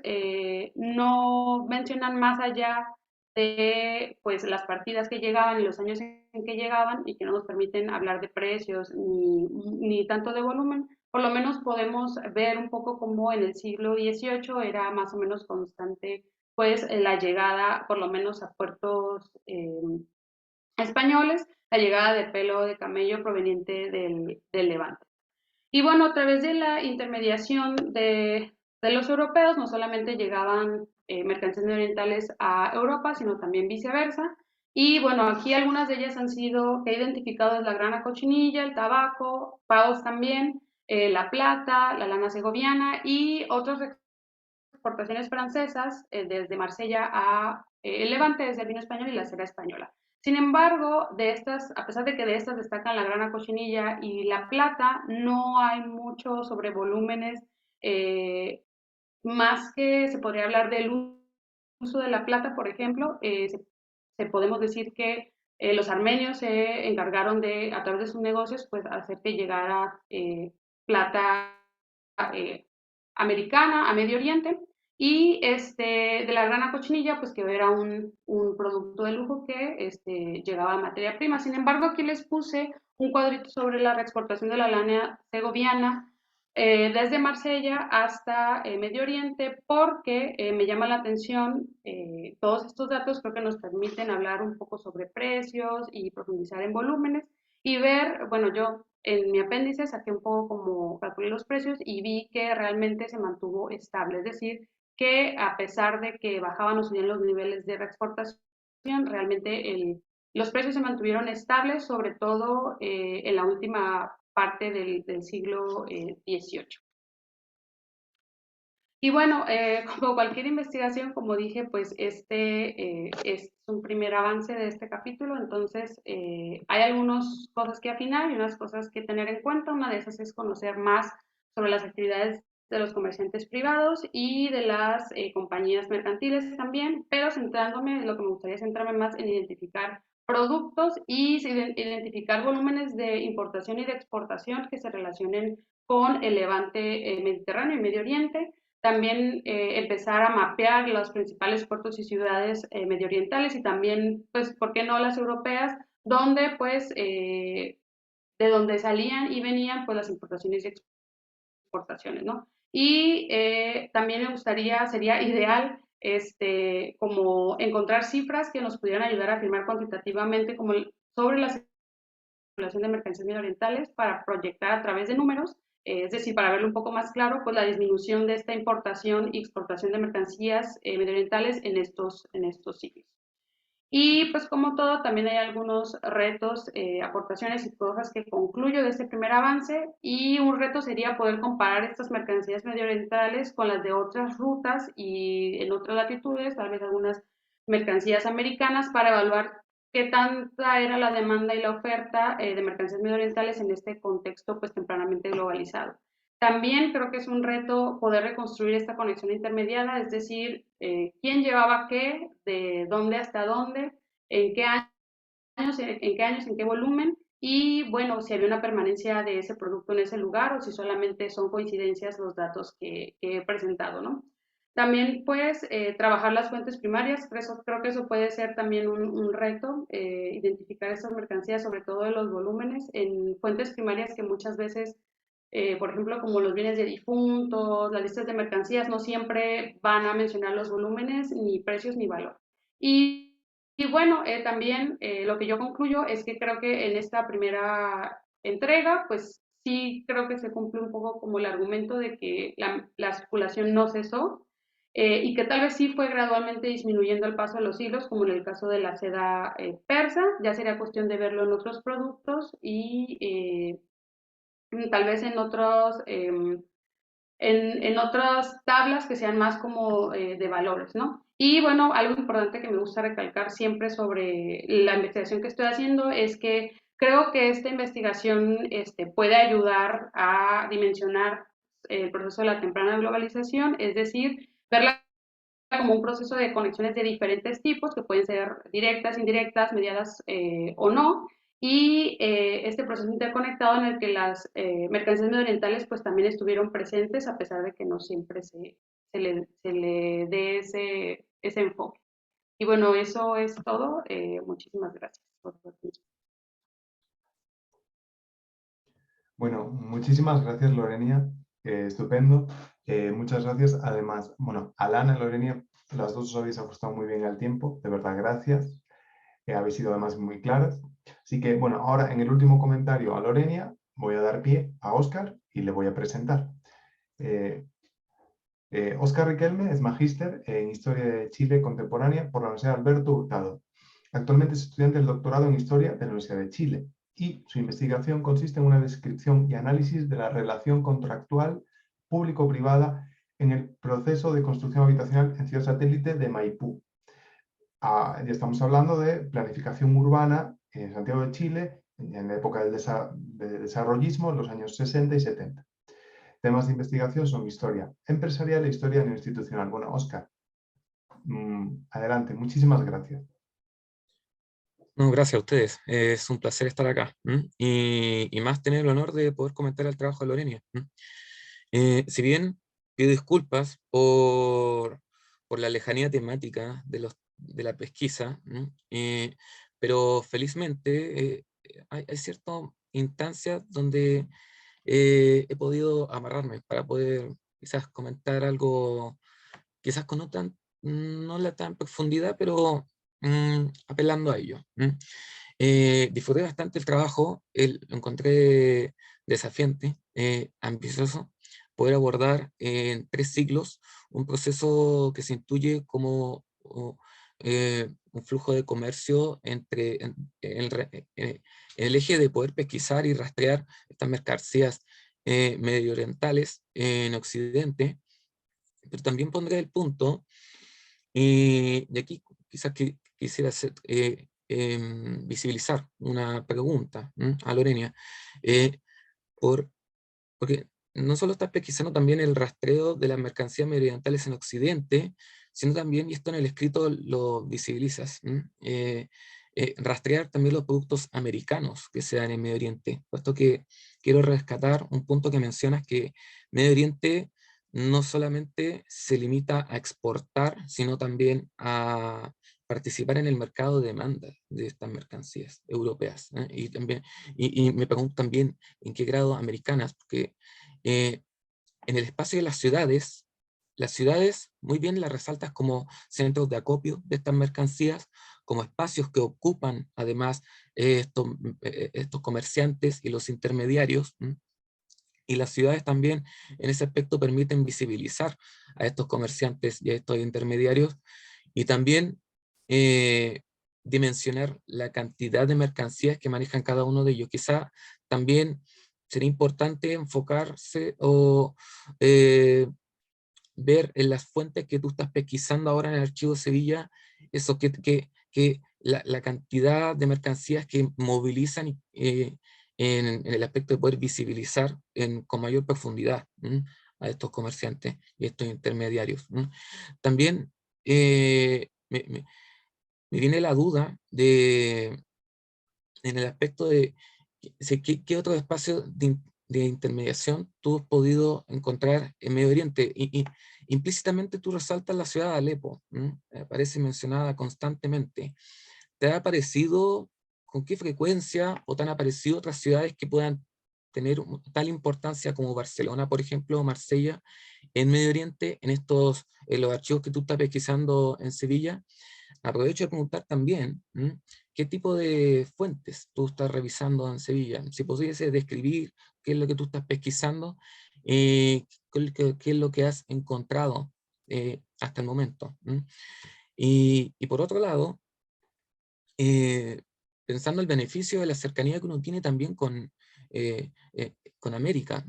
no mencionan más allá de pues las partidas que llegaban y los años en que llegaban y que no nos permiten hablar de precios ni tanto de volumen, por lo menos podemos ver un poco cómo en el siglo XVIII era más o menos constante pues la llegada, por lo menos a puertos españoles, la llegada de pelo de camello proveniente del Levante. Y bueno, a través de la intermediación de los europeos, no solamente llegaban mercancías orientales a Europa, sino también viceversa. Y bueno, aquí algunas de ellas que he identificado es la grana cochinilla, el tabaco, pavos también, la plata, la lana segoviana y otras exportaciones francesas desde Marsella a el Levante, desde el vino español y la cera española. Sin embargo, a pesar de que de estas destacan la grana cochinilla y la plata, no hay mucho sobre volúmenes, más que se podría hablar del uso de la plata, por ejemplo, podemos decir que los armenios se encargaron de, a través de sus negocios, pues hacer que llegara plata americana a Medio Oriente, y de la grana cochinilla, pues que era un producto de lujo que llegaba a materia prima. Sin embargo, aquí les puse un cuadrito sobre la reexportación de la lana segoviana desde Marsella hasta Medio Oriente, porque me llama la atención todos estos datos. Creo que nos permiten hablar un poco sobre precios y profundizar en volúmenes y ver, bueno, yo en mi apéndice saqué un poco como calculé los precios y vi que realmente se mantuvo estable, es decir, que a pesar de que bajaban o subían los niveles de reexportación, realmente los precios se mantuvieron estables, sobre todo en la última parte del siglo XVIII. Y bueno, como cualquier investigación, como dije, pues este es un primer avance de este capítulo, entonces hay algunas cosas que afinar y unas cosas que tener en cuenta. Una de esas es conocer más sobre las actividades de los comerciantes privados y de las compañías mercantiles también, pero centrándome, lo que me gustaría centrarme más en identificar productos y identificar volúmenes de importación y de exportación que se relacionen con el levante mediterráneo y Medio Oriente. También empezar a mapear los principales puertos y ciudades medioorientales y también, pues, ¿por qué no las europeas? Donde, pues, de donde salían y venían, pues, las importaciones y exportaciones, ¿no? Y también me gustaría, sería ideal, como encontrar cifras que nos pudieran ayudar a afirmar cuantitativamente como sobre la circulación de mercancías medioorientales para proyectar a través de números, es decir, para verlo un poco más claro, pues la disminución de esta importación y exportación de mercancías medioorientales en estos siglos. Y pues como todo, también hay algunos retos, aportaciones y cosas que concluyo de este primer avance, y un reto sería poder comparar estas mercancías medioorientales con las de otras rutas y en otras latitudes, tal vez algunas mercancías americanas, para evaluar qué tanta era la demanda y la oferta de mercancías medioorientales en este contexto pues tempranamente globalizado. También creo que es un reto poder reconstruir esta conexión intermediada, es decir, quién llevaba qué, de dónde hasta dónde, en qué años, en qué volumen, y bueno, si había una permanencia de ese producto en ese lugar o si solamente son coincidencias los datos que he presentado, ¿no? También, pues, trabajar las fuentes primarias, creo que eso puede ser también un reto, identificar esas mercancías, sobre todo de los volúmenes, en fuentes primarias que muchas veces por ejemplo, como los bienes de difuntos, las listas de mercancías, no siempre van a mencionar los volúmenes, ni precios, ni valor. Y bueno, también lo que yo concluyo es que creo que en esta primera entrega, pues sí creo que se cumple un poco como el argumento de que la circulación no cesó y que tal vez sí fue gradualmente disminuyendo el paso de los siglos, como en el caso de la seda persa. Ya sería cuestión de verlo en otros productos y tal vez en otras tablas que sean más como de valores, ¿no? Y bueno, algo importante que me gusta recalcar siempre sobre la investigación que estoy haciendo es que creo que esta investigación puede ayudar a dimensionar el proceso de la temprana globalización, es decir, verla como un proceso de conexiones de diferentes tipos, que pueden ser directas, indirectas, mediadas o no, y este proceso interconectado en el que las mercancías medioorientales pues también estuvieron presentes, a pesar de que no siempre se le dé ese enfoque. Y bueno, eso es todo. Muchísimas gracias por su atención. Bueno, muchísimas gracias, Lorenia. Estupendo. Muchas gracias. Además, bueno, Alana y Lorenia, las dos os habéis ajustado muy bien al tiempo. De verdad, gracias. Habéis sido además muy claras. Así que, bueno, ahora en el último comentario a Lorenia voy a dar pie a Óscar y le voy a presentar. Óscar Riquelme es magíster en Historia de Chile Contemporánea por la Universidad Alberto Hurtado. Actualmente es estudiante del doctorado en Historia de la Universidad de Chile y su investigación consiste en una descripción y análisis de la relación contractual público-privada en el proceso de construcción habitacional en Ciudad Satélite de Maipú. Ya estamos hablando de planificación urbana en Santiago de Chile en la época del desarrollismo, en los años 60 y 70. Temas de investigación son historia empresarial e historia no institucional. Bueno, Óscar, adelante, muchísimas gracias. No, gracias a ustedes. Es un placer estar acá. Y más tener el honor de poder comentar el trabajo de Lorenia. Si bien pido disculpas por la lejanía temática de la pesquisa, pero felizmente hay ciertas instancias donde he podido amarrarme para poder quizás comentar algo, quizás con no la tan profundidad, pero apelando a ello. Disfruté bastante el trabajo, lo encontré desafiante, ambicioso, poder abordar en 3 siglos un proceso que se intuye como un flujo de comercio entre el eje de poder pesquisar y rastrear estas mercancías medio orientales en Occidente, pero también pondré el punto, y aquí quizás quisiera hacer, visibilizar una pregunta a Lorena, porque no solo estás pesquisando también el rastreo de las mercancías medioambientales en Occidente, sino también, y esto en el escrito lo visibilizas, rastrear también los productos americanos que se dan en Medio Oriente, puesto que quiero rescatar un punto que mencionas, que Medio Oriente no solamente se limita a exportar, sino también a participar en el mercado de demanda de estas mercancías europeas. Y, también, y me pregunto también en qué grado americanas, porque en el espacio de las ciudades muy bien las resaltas como centros de acopio de estas mercancías, como espacios que ocupan además estos comerciantes y los intermediarios. Y las ciudades también en ese aspecto permiten visibilizar a estos comerciantes y a estos intermediarios, y también dimensionar la cantidad de mercancías que manejan cada uno de ellos. Quizá también sería importante enfocarse o ver en las fuentes que tú estás pesquisando ahora en el archivo Sevilla, eso que la cantidad de mercancías que movilizan en el aspecto de poder visibilizar con mayor profundidad a estos comerciantes y estos intermediarios. También me viene la duda en el aspecto de qué otro espacio de intermediación tú has podido encontrar en Medio Oriente. Y implícitamente tú resaltas la ciudad de Alepo, aparece mencionada constantemente. ¿Te ha aparecido, con qué frecuencia, o te han aparecido otras ciudades que puedan tener tal importancia como Barcelona, por ejemplo, o Marsella, en Medio Oriente, en los archivos que tú estás pesquisando en Sevilla? Aprovecho de preguntar también, ¿qué tipo de fuentes tú estás revisando en Sevilla? Si pudiese describir qué es lo que tú estás pesquisando, qué es lo que has encontrado hasta el momento. Y por otro lado, pensando el beneficio de la cercanía que uno tiene también con América,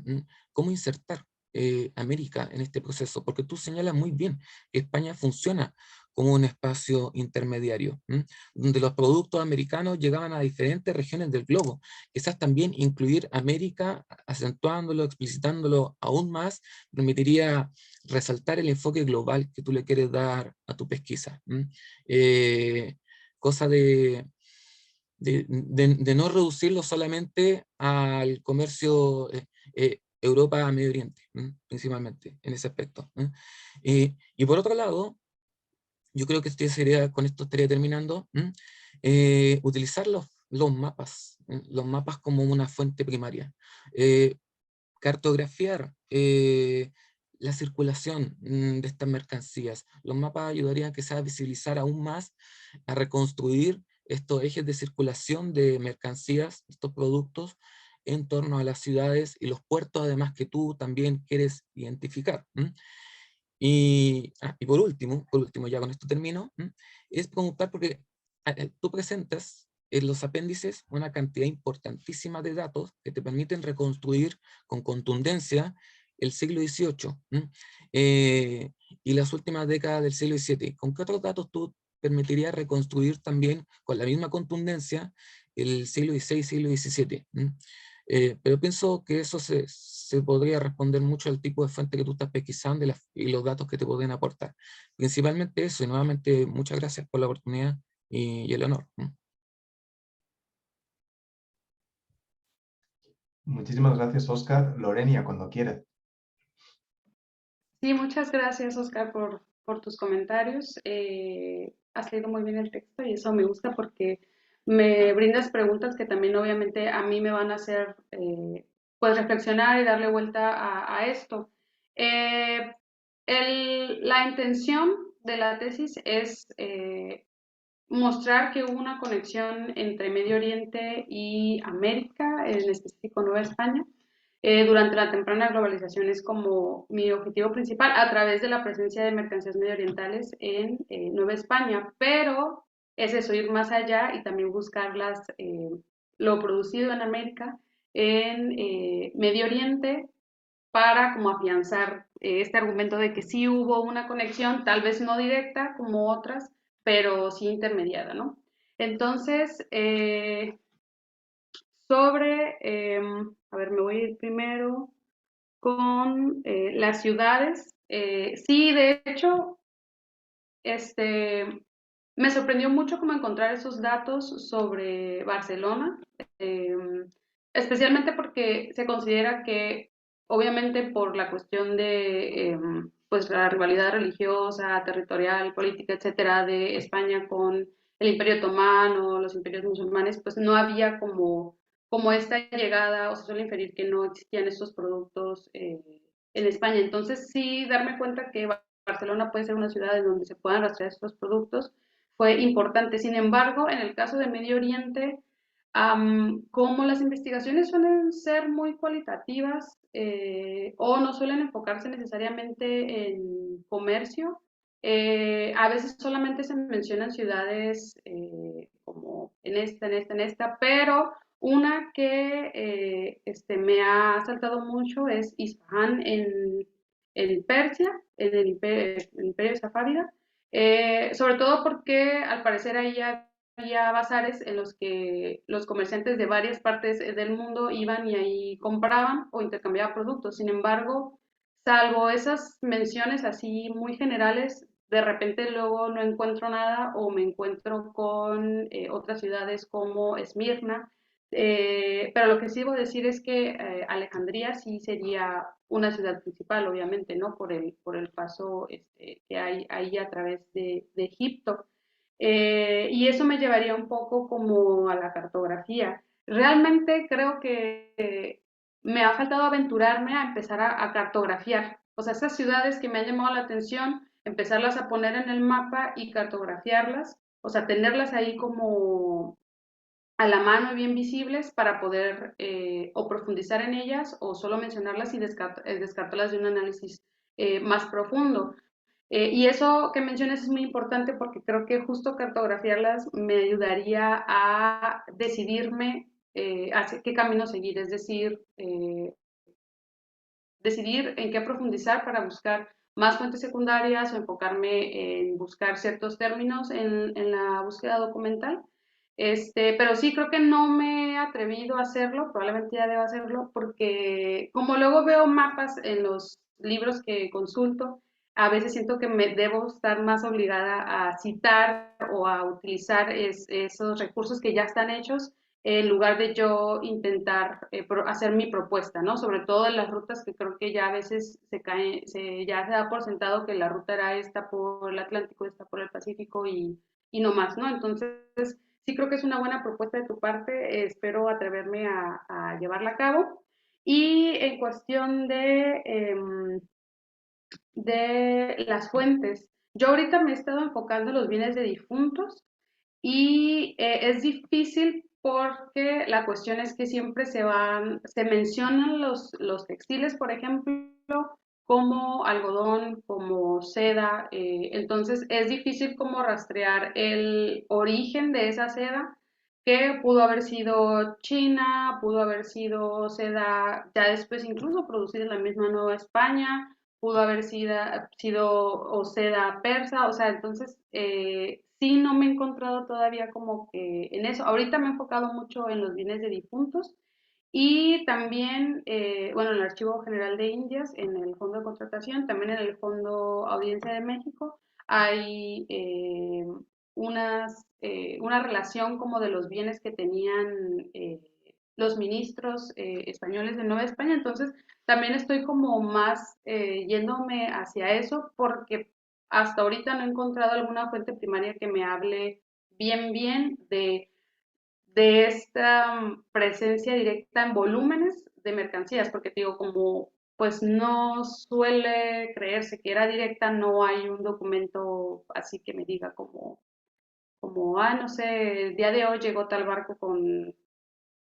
¿cómo insertar América en este proceso? Porque tú señalas muy bien que España funciona como un espacio intermediario, donde los productos americanos llegaban a diferentes regiones del globo. Quizás también incluir América, acentuándolo, explicitándolo aún más, permitiría resaltar el enfoque global que tú le quieres dar a tu pesquisa. Cosa de no reducirlo solamente al comercio Europa-Medio Oriente, principalmente en ese aspecto. Y por otro lado, yo creo que con esto estaría terminando, utilizar los mapas como una fuente primaria. Cartografiar la circulación de estas mercancías. Los mapas ayudarían quizás a visibilizar aún más, a reconstruir estos ejes de circulación de mercancías, estos productos, en torno a las ciudades y los puertos, además, que tú también quieres identificar. Y por último, ya con esto termino, es preguntar, porque tú presentas en los apéndices una cantidad importantísima de datos que te permiten reconstruir con contundencia el siglo XVIII y las últimas décadas del siglo XVII. ¿Con qué otros datos tú permitirías reconstruir también con la misma contundencia el siglo XVI y siglo XVII? Pero pienso que eso se podría responder mucho al tipo de fuente que tú estás pesquisando y los datos que te pueden aportar. Principalmente eso, y nuevamente muchas gracias por la oportunidad y el honor. Muchísimas gracias, Óscar. Lorena, cuando quieras. Sí, muchas gracias, Óscar, por tus comentarios. Has leído muy bien el texto y eso me gusta porque me brindas preguntas que también obviamente a mí me van a hacer pues reflexionar y darle vuelta a esto. La intención de la tesis es mostrar que hubo una conexión entre Medio Oriente y América, en específico Nueva España, durante la temprana globalización es como mi objetivo principal a través de la presencia de mercancías medioorientales en Nueva España, pero es eso, ir más allá y también buscar lo producido en América en Medio Oriente para como afianzar este argumento de que sí hubo una conexión, tal vez no directa como otras, pero sí intermediada, ¿no? Entonces, a ver, me voy a ir primero con las ciudades. Sí, de hecho, me sorprendió mucho como encontrar esos datos sobre Barcelona, eh, especialmente porque se considera que, obviamente por la cuestión de pues la rivalidad religiosa, territorial, política, etcétera, de España con el Imperio Otomano, los imperios musulmanes, pues no había como esta llegada, o se suele inferir que no existían estos productos en España. Entonces, sí, darme cuenta que Barcelona puede ser una ciudad en donde se puedan rastrear estos productos fue importante. Sin embargo, en el caso de Medio Oriente, como las investigaciones suelen ser muy cualitativas o no suelen enfocarse necesariamente en comercio, a veces solamente se mencionan ciudades como en esta, pero una que me ha saltado mucho es Isfahan en Persia, en el imperio safávida, sobre todo porque al parecer ahí ya había bazares en los que los comerciantes de varias partes del mundo iban y ahí compraban o intercambiaban productos. Sin embargo, salvo esas menciones así muy generales, de repente luego no encuentro nada o me encuentro con otras ciudades como Esmirna, pero lo que sí debo decir es que Alejandría sí sería una ciudad principal, obviamente, ¿no? Por el paso que hay ahí a través de Egipto. Y eso me llevaría un poco como a la cartografía. Realmente creo que me ha faltado aventurarme a empezar a cartografiar. O sea, esas ciudades que me han llamado la atención, empezarlas a poner en el mapa y cartografiarlas, o sea, tenerlas ahí como a la mano y bien visibles para poder o profundizar en ellas o solo mencionarlas y descartarlas de un análisis más profundo. Y eso que mencionas es muy importante porque creo que justo cartografiarlas me ayudaría a decidirme hacia qué camino seguir, es decir, decidir en qué profundizar para buscar más fuentes secundarias o enfocarme en buscar ciertos términos en la búsqueda documental. Pero sí creo que no me he atrevido a hacerlo, probablemente ya debo hacerlo, porque como luego veo mapas en los libros que consulto, a veces siento que me debo estar más obligada a citar o a utilizar esos recursos que ya están hechos en lugar de yo intentar hacer mi propuesta, ¿no? Sobre todo en las rutas que creo que ya a veces ya se da por sentado que la ruta era esta por el Atlántico, esta por el Pacífico y no más, ¿no? Entonces, sí creo que es una buena propuesta de tu parte, espero atreverme a llevarla a cabo. Y en cuestión de las fuentes, yo ahorita me he estado enfocando en los bienes de difuntos y es difícil porque la cuestión es que siempre se mencionan los textiles, por ejemplo, como algodón, como seda, entonces es difícil como rastrear el origen de esa seda, que pudo haber sido china, pudo haber sido seda ya después incluso producida en la misma Nueva España, pudo haber sido o seda persa, o sea, entonces sí no me he encontrado todavía como que en eso. Ahorita me he enfocado mucho en los bienes de difuntos y también, bueno, en el Archivo General de Indias, en el Fondo de Contratación, también en el Fondo Audiencia de México, hay una relación como de los bienes que tenían los ministros españoles de Nueva España, entonces también estoy como más yéndome hacia eso porque hasta ahorita no he encontrado alguna fuente primaria que me hable bien de esta presencia directa en volúmenes de mercancías, porque te digo, como pues no suele creerse que era directa, no hay un documento así que me diga como, no sé, el día de hoy llegó tal barco con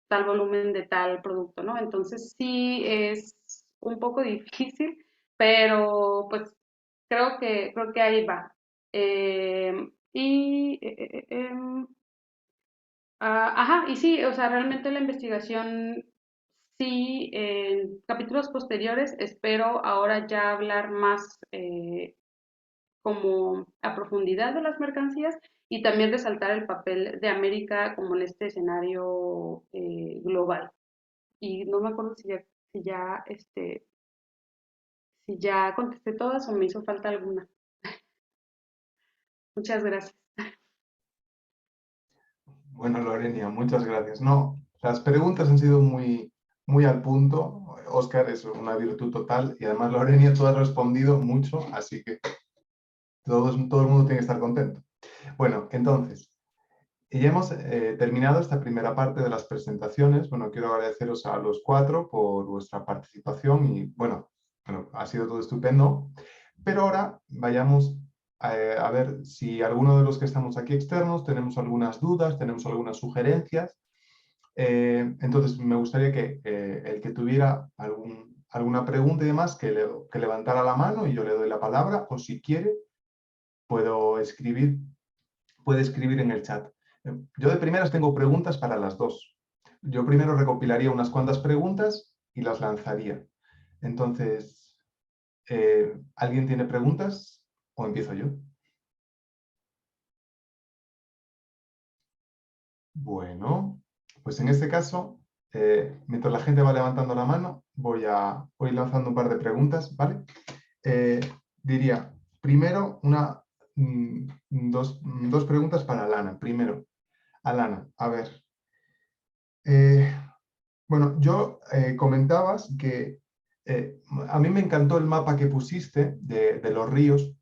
tal volumen de tal producto, ¿no? Entonces sí es un poco difícil, pero pues creo que ahí va. Ajá, y sí, o sea, realmente la investigación, sí, en capítulos posteriores espero ahora ya hablar más como a profundidad de las mercancías y también resaltar el papel de América como en este escenario global. Y no me acuerdo si ya contesté todas o me hizo falta alguna. Muchas gracias. Bueno, Lorena, muchas gracias. No, las preguntas han sido muy, muy al punto. Óscar es una virtud total y además, Lorena, tú has respondido mucho, así que todo el mundo tiene que estar contento. Bueno, entonces, ya hemos terminado esta primera parte de las presentaciones. Bueno, quiero agradeceros a los 4 por vuestra participación y, bueno, ha sido todo estupendo. Pero ahora vayamos a ver si alguno de los que estamos aquí externos tenemos algunas dudas, tenemos algunas sugerencias. Entonces, me gustaría que el que tuviera alguna pregunta y demás, que levantara la mano y yo le doy la palabra, o si quiere, puede escribir en el chat. Yo de primeras tengo preguntas para las dos. Yo primero recopilaría unas cuantas preguntas y las lanzaría. Entonces, ¿alguien tiene preguntas o empiezo yo? Bueno, pues en este caso, mientras la gente va levantando la mano, voy lanzando un par de preguntas, ¿vale? Diría, primero, dos preguntas para Alana. Primero, Alana, a ver. Bueno, comentabas que a mí me encantó el mapa que pusiste de los ríos,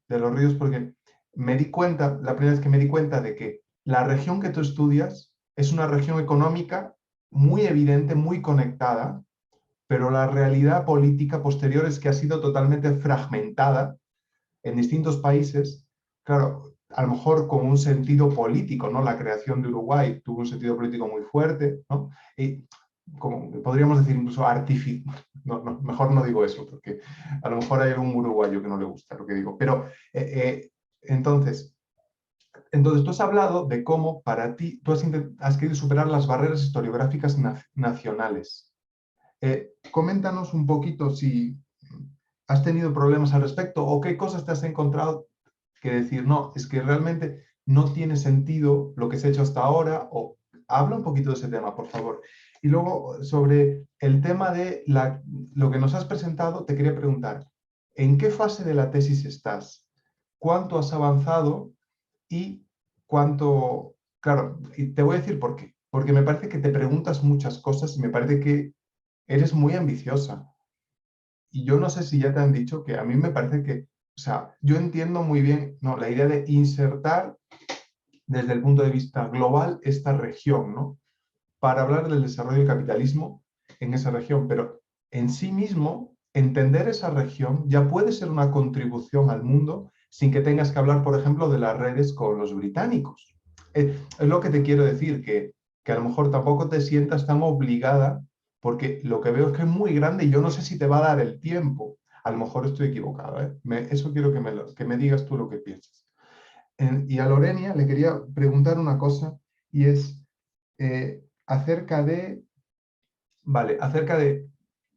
porque me di cuenta, la primera vez que me di cuenta de que la región que tú estudias es una región económica muy evidente, muy conectada, pero la realidad política posterior es que ha sido totalmente fragmentada en distintos países. Claro, a lo mejor con un sentido político, ¿no? La creación de Uruguay tuvo un sentido político muy fuerte, ¿no? Y como podríamos decir incluso artificial, mejor no digo eso, porque a lo mejor hay algún uruguayo que no le gusta lo que digo, pero entonces tú has hablado de cómo para ti tú has querido superar las barreras historiográficas nacionales. Coméntanos un poquito si has tenido problemas al respecto o qué cosas te has encontrado que decir, no, es que realmente no tiene sentido lo que se ha hecho hasta ahora, o habla un poquito de ese tema, por favor. Y luego, sobre el tema de lo que nos has presentado, te quería preguntar, ¿en qué fase de la tesis estás? ¿Cuánto has avanzado? Y cuánto... Claro, y te voy a decir por qué. Porque me parece que te preguntas muchas cosas y me parece que eres muy ambiciosa. Y yo no sé si ya te han dicho que a mí me parece que, o sea, yo entiendo muy bien, ¿no?, la idea de insertar desde el punto de vista global esta región, ¿no?, para hablar del desarrollo del capitalismo en esa región, pero en sí mismo, entender esa región ya puede ser una contribución al mundo sin que tengas que hablar, por ejemplo, de las redes con los británicos. Es lo que te quiero decir, que a lo mejor tampoco te sientas tan obligada, porque lo que veo es que es muy grande y yo no sé si te va a dar el tiempo. A lo mejor estoy equivocado, ¿eh? Eso quiero que me digas tú lo que piensas. Y a Lorena le quería preguntar una cosa, y es acerca de,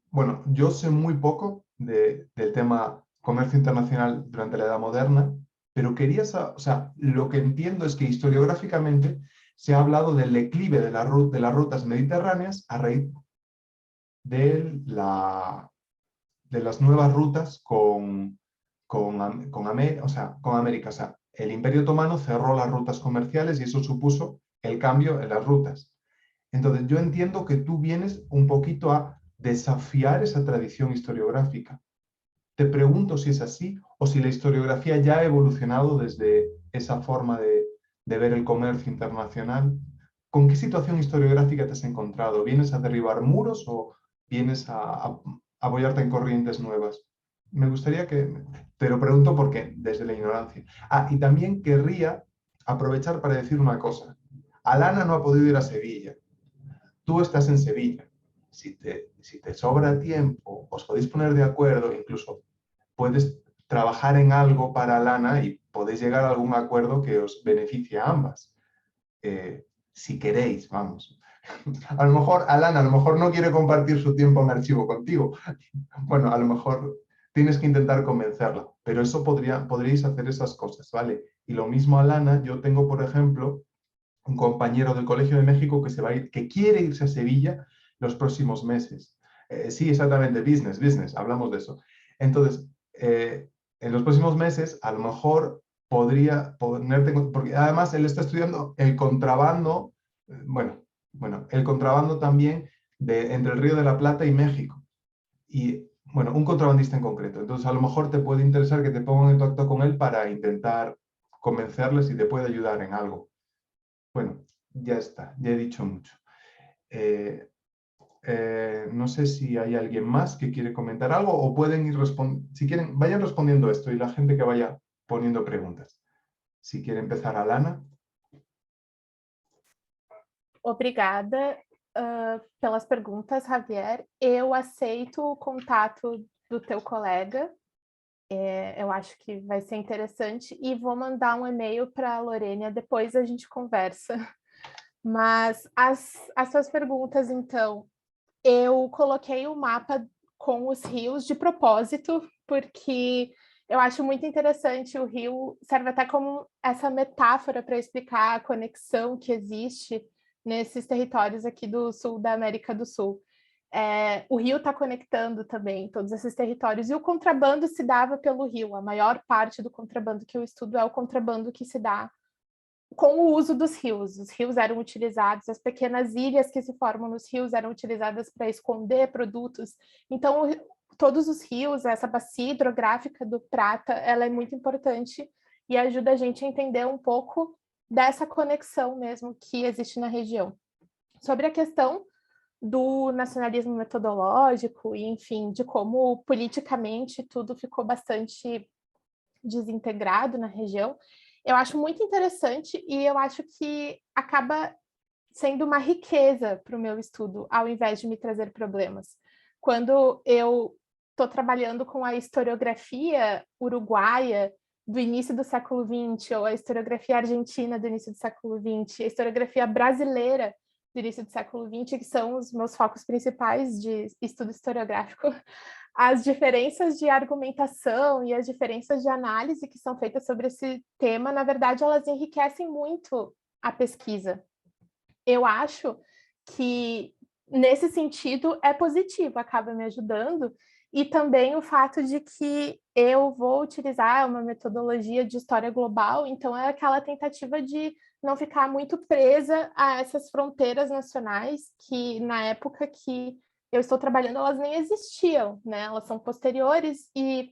bueno, yo sé muy poco del tema comercio internacional durante la Edad Moderna, pero quería saber, o sea, lo que entiendo es que historiográficamente se ha hablado del declive de las rutas mediterráneas a raíz de, de las nuevas rutas con América. O sea, el Imperio Otomano cerró las rutas comerciales y eso supuso el cambio en las rutas. Entonces, yo entiendo que tú vienes un poquito a desafiar esa tradición historiográfica. Te pregunto si es así o si la historiografía ya ha evolucionado desde esa forma de ver el comercio internacional. ¿Con qué situación historiográfica te has encontrado? ¿Vienes a derribar muros o vienes a apoyarte en corrientes nuevas? Me gustaría que... Te lo pregunto porque desde la ignorancia. Y también querría aprovechar para decir una cosa. Alana no ha podido ir a Sevilla. Tú estás en Sevilla. Si te sobra tiempo, os podéis poner de acuerdo, incluso puedes trabajar en algo para Alana y podéis llegar a algún acuerdo que os beneficie a ambas. Si queréis, vamos. A lo mejor Alana, a lo mejor no quiere compartir su tiempo en archivo contigo. Bueno, a lo mejor tienes que intentar convencerla, pero eso podríais hacer esas cosas, ¿vale? Y lo mismo Alana, yo tengo, por ejemplo, un compañero del Colegio de México que se va a ir, que quiere irse a Sevilla los próximos meses. Sí, exactamente, business, hablamos de eso. Entonces, en los próximos meses, a lo mejor podría ponerte, porque además él está estudiando el contrabando, bueno, el contrabando también entre el Río de la Plata y México. Y, bueno, un contrabandista en concreto. Entonces, a lo mejor te puede interesar que te pongan en contacto con él para intentar convencerles y te puede ayudar en algo. Bueno, ya está, ya he dicho mucho. No sé si hay alguien más que quiere comentar algo o pueden ir respondiendo. Si quieren, vayan respondiendo esto y la gente que vaya poniendo preguntas. Si quiere empezar, Alana. Obrigada pelas perguntas, Javier. Eu aceito o contato do teu colega. Eu acho que vai ser interessante e vou mandar um e-mail para a Lorênia, depois a gente conversa. Mas as suas perguntas, então, eu coloquei o mapa com os rios de propósito, porque eu acho muito interessante. O rio serve até como essa metáfora para explicar a conexão que existe nesses territórios aqui do sul da América do Sul. O rio está conectando também todos esses territórios, e o contrabando se dava pelo rio. A maior parte do contrabando que eu estudo é o contrabando que se dá com o uso dos rios. Os rios eram utilizados, as pequenas ilhas que se formam nos rios eram utilizadas para esconder produtos. Então, todos os rios, essa bacia hidrográfica do Prata, ela é muito importante e ajuda a gente a entender um pouco dessa conexão mesmo que existe na região. Sobre a questão do nacionalismo metodológico e, enfim, de como politicamente tudo ficou bastante desintegrado na região, eu acho muito interessante e eu acho que acaba sendo uma riqueza para o meu estudo, ao invés de me trazer problemas. Quando eu estou trabalhando com a historiografia uruguaia do início do século XX, ou a historiografia argentina do início do século XX, a historiografia brasileira do início do século XX, que são os meus focos principais de estudo historiográfico, as diferenças de argumentação e as diferenças de análise que são feitas sobre esse tema, na verdade, elas enriquecem muito a pesquisa. Eu acho que, nesse sentido, é positivo, acaba me ajudando, e também o fato de que eu vou utilizar uma metodologia de história global, então é aquela tentativa de não ficar muito presa a essas fronteiras nacionais que, na época que eu estou trabalhando, elas nem existiam, né? Elas são posteriores e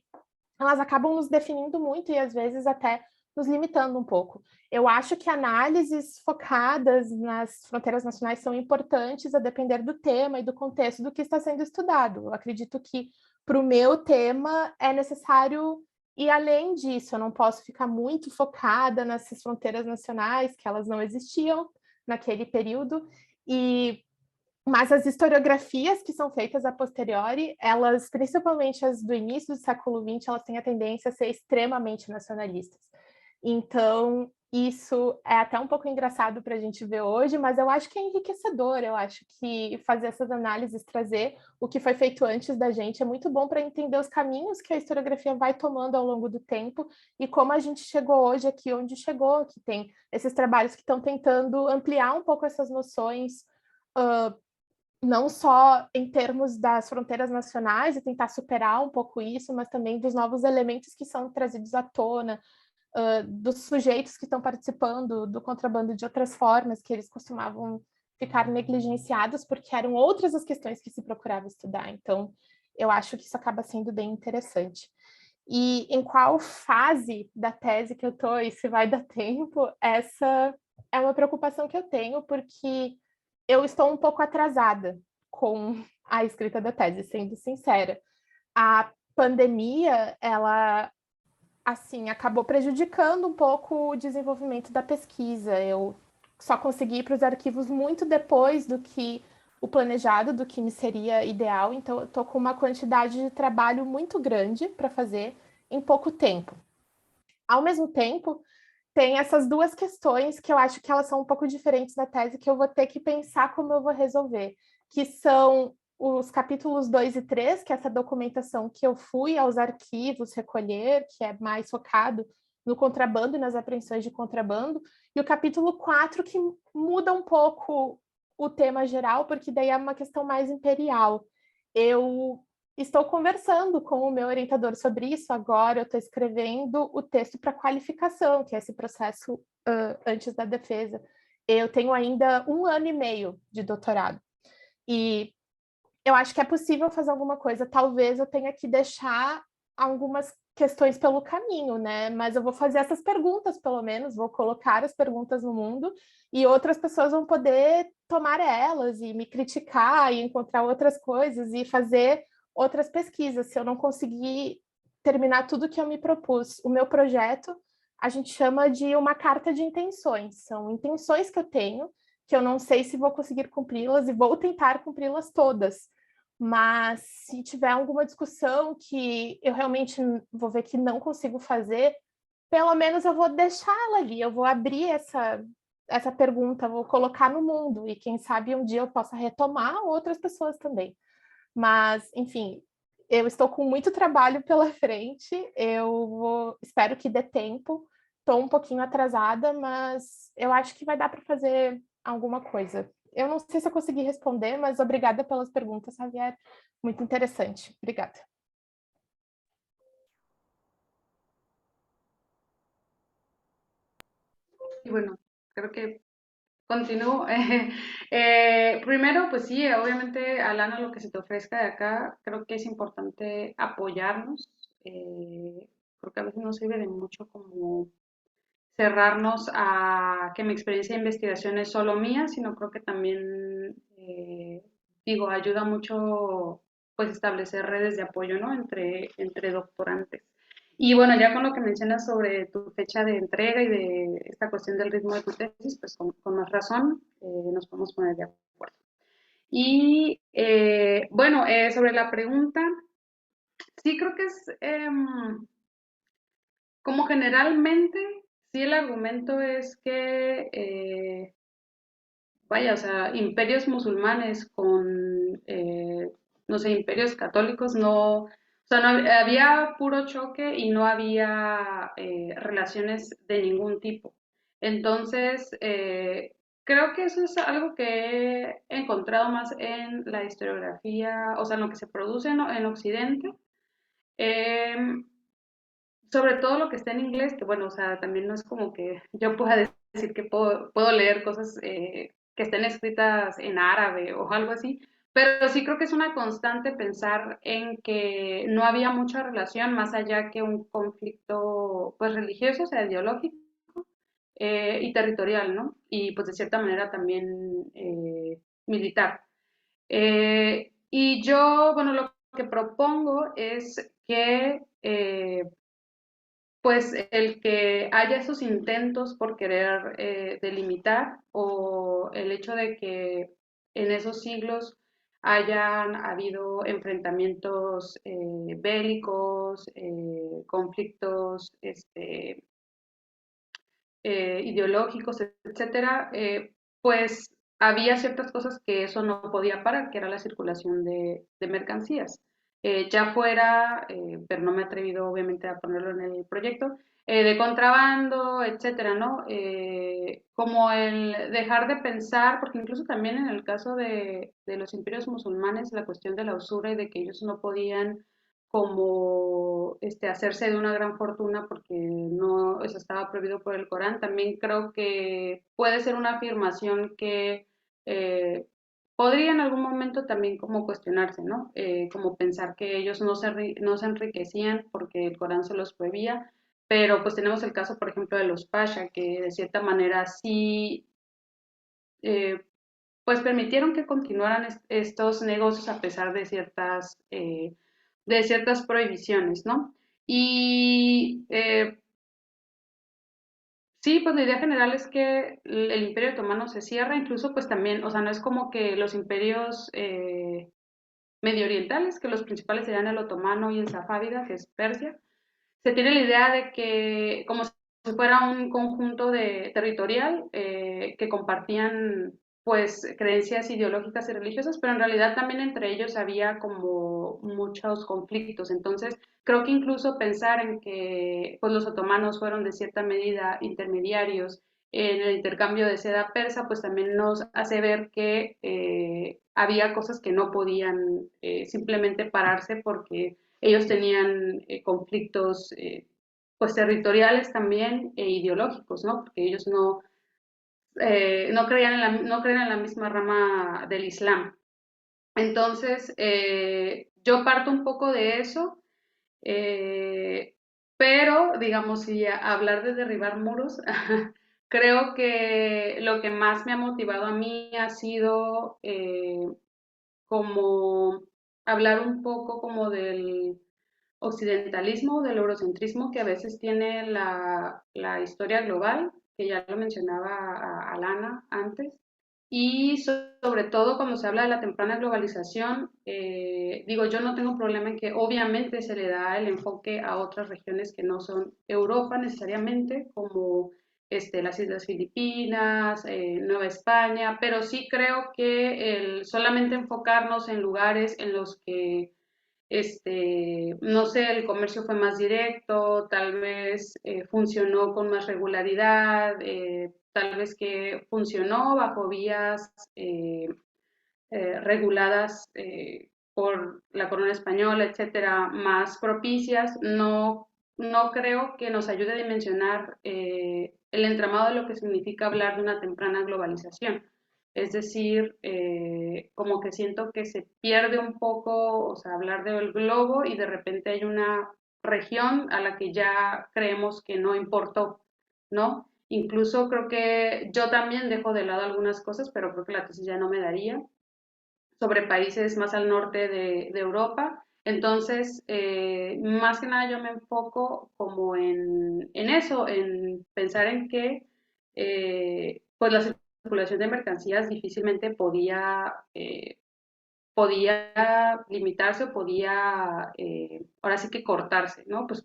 elas acabam nos definindo muito e, às vezes, até nos limitando um pouco. Eu acho que análises focadas nas fronteiras nacionais são importantes a depender do tema e do contexto do que está sendo estudado. Eu acredito que, para o meu tema, é necessário ir além disso. Eu não posso ficar muito focada nessas fronteiras nacionais, que elas não existiam naquele período, mas as historiografias que são feitas a posteriori, elas, principalmente as do início do século XX, elas têm a tendência a ser extremamente nacionalistas. Então, isso é até um pouco engraçado para a gente ver hoje, mas eu acho que é enriquecedor. Eu acho que fazer essas análises, trazer o que foi feito antes da gente, é muito bom para entender os caminhos que a historiografia vai tomando ao longo do tempo e como a gente chegou hoje aqui onde chegou, que tem esses trabalhos que estão tentando ampliar um pouco essas noções, não só em termos das fronteiras nacionais e tentar superar um pouco isso, mas também dos novos elementos que são trazidos à tona, dos sujeitos que estão participando do contrabando de outras formas, que eles costumavam ficar negligenciados, porque eram outras as questões que se procurava estudar. Então, eu acho que isso acaba sendo bem interessante. E em qual fase da tese que eu estou, e se vai dar tempo, essa é uma preocupação que eu tenho, porque eu estou um pouco atrasada com a escrita da tese, sendo sincera. A pandemia, ela assim, acabou prejudicando um pouco o desenvolvimento da pesquisa. Eu só consegui ir para os arquivos muito depois do que o planejado, do que me seria ideal. Então, eu estou com uma quantidade de trabalho muito grande para fazer em pouco tempo. Ao mesmo tempo, tem essas duas questões que eu acho que elas são um pouco diferentes da tese, que eu vou ter que pensar como eu vou resolver, que são os capítulos 2 e 3, que é essa documentação que eu fui aos arquivos recolher, que é mais focado no contrabando e nas apreensões de contrabando, e o capítulo 4, que muda um pouco o tema geral, porque daí é uma questão mais imperial. Eu estou conversando com o meu orientador sobre isso agora, eu estou escrevendo o texto para qualificação, que é esse processo antes da defesa. Eu tenho ainda 1 ano e meio de doutorado. E eu acho que é possível fazer alguma coisa. Talvez eu tenha que deixar algumas questões pelo caminho, né? Mas eu vou fazer essas perguntas, pelo menos, vou colocar as perguntas no mundo e outras pessoas vão poder tomar elas e me criticar e encontrar outras coisas e fazer outras pesquisas. Se eu não conseguir terminar tudo que eu me propus, o meu projeto a gente chama de uma carta de intenções. São intenções que eu tenho, que eu não sei se vou conseguir cumpri-las e vou tentar cumpri-las todas. Mas se tiver alguma discussão que eu realmente vou ver que não consigo fazer, pelo menos eu vou deixá-la ali, eu vou abrir essa pergunta, vou colocar no mundo, e quem sabe um dia eu possa retomar outras pessoas também. Mas, enfim, eu estou com muito trabalho pela frente, espero que dê tempo, estou um pouquinho atrasada, mas eu acho que vai dar para fazer alguma coisa. Eu não sei se eu consegui responder, mas obrigada pelas perguntas, Javier. Muito interessante. Obrigada. Y bueno, creo que continúo. Primero, pues sí, obviamente, Alana, lo que se te ofrezca de acá, creo que es importante apoyarnos. Creo que a veces no sirve de mucho como cerrarnos a que mi experiencia de investigación es solo mía, sino creo que también, digo, ayuda mucho pues establecer redes de apoyo, ¿no? Entre doctorantes. Y bueno, ya con lo que mencionas sobre tu fecha de entrega y de esta cuestión del ritmo de tu tesis, pues con más razón nos podemos poner de acuerdo. Y bueno, sobre la pregunta, sí creo que es como generalmente, sí el argumento es que, vaya, o sea, imperios musulmanes con, no sé, imperios católicos, no, o sea, no había puro choque y no había relaciones de ningún tipo. Entonces, creo que eso es algo que he encontrado más en la historiografía, o sea, en lo que se produce en Occidente. Em, Sobre todo lo que está en inglés, que bueno, o sea, también no es como que yo pueda decir que puedo leer cosas que estén escritas en árabe o algo así, pero sí creo que es una constante pensar en que no había mucha relación más allá que un conflicto pues religioso, o sea, ideológico y territorial, ¿no? Y pues de cierta manera también militar. Y yo, bueno, lo que propongo es que pues el que haya esos intentos por querer delimitar o el hecho de que en esos siglos hayan habido enfrentamientos bélicos, conflictos ideológicos, etcétera, pues había ciertas cosas que eso no podía parar, que era la circulación de mercancías. Ya fuera, pero no me he atrevido obviamente a ponerlo en el proyecto, de contrabando, etcétera, ¿no? Como el dejar de pensar, porque incluso también en el caso de los imperios musulmanes, la cuestión de la usura y de que ellos no podían como hacerse de una gran fortuna porque no eso estaba prohibido por el Corán. También creo que puede ser una afirmación que eh, podría en algún momento también como cuestionarse, ¿no? Como pensar que ellos no se enriquecían porque el Corán se los prohibía, pero pues tenemos el caso, por ejemplo, de los Pasha, que de cierta manera sí eh, pues permitieron que continuaran estos negocios a pesar de ciertas prohibiciones, ¿no? Y sí, pues la idea general es que el Imperio Otomano se cierra, incluso pues también, o sea, no es como que los imperios medio orientales, que los principales serían el otomano y el safávida, que es Persia, se tiene la idea de que como si fuera un conjunto territorial que compartían pues creencias ideológicas y religiosas, pero en realidad también entre ellos había como muchos conflictos. Entonces, creo que incluso pensar en que pues los otomanos fueron de cierta medida intermediarios en el intercambio de seda persa, pues también nos hace ver que había cosas que no podían simplemente pararse porque ellos tenían conflictos pues territoriales también e ideológicos, ¿no? Porque ellos no creen en la misma rama del Islam. Entonces, yo parto un poco de eso, eh, pero, digamos, si hablar de derribar muros, creo que lo que más me ha motivado a mí ha sido como hablar un poco como del occidentalismo, del eurocentrismo que a veces tiene la historia global, que ya lo mencionaba Alana antes, y sobre todo cuando se habla de la temprana globalización, digo, yo no tengo problema en que obviamente se le da el enfoque a otras regiones que no son Europa necesariamente, como las Islas Filipinas, Nueva España, pero sí creo que el solamente enfocarnos en lugares en los que no sé, el comercio fue más directo, tal vez funcionó con más regularidad, tal vez que funcionó bajo vías reguladas por la corona española, etcétera, más propicias, no creo que nos ayude a dimensionar el entramado de lo que significa hablar de una temprana globalización. Es decir, como que siento que se pierde un poco, o sea, hablar del globo y de repente hay una región a la que ya creemos que no importó, ¿no? Incluso creo que yo también dejo de lado algunas cosas, pero creo que la tesis ya no me daría sobre países más al norte de Europa. Entonces, más que nada yo me enfoco como en eso, en pensar en que pues la circulación de mercancías difícilmente podía limitarse o podía ahora sí que cortarse, ¿no? Pues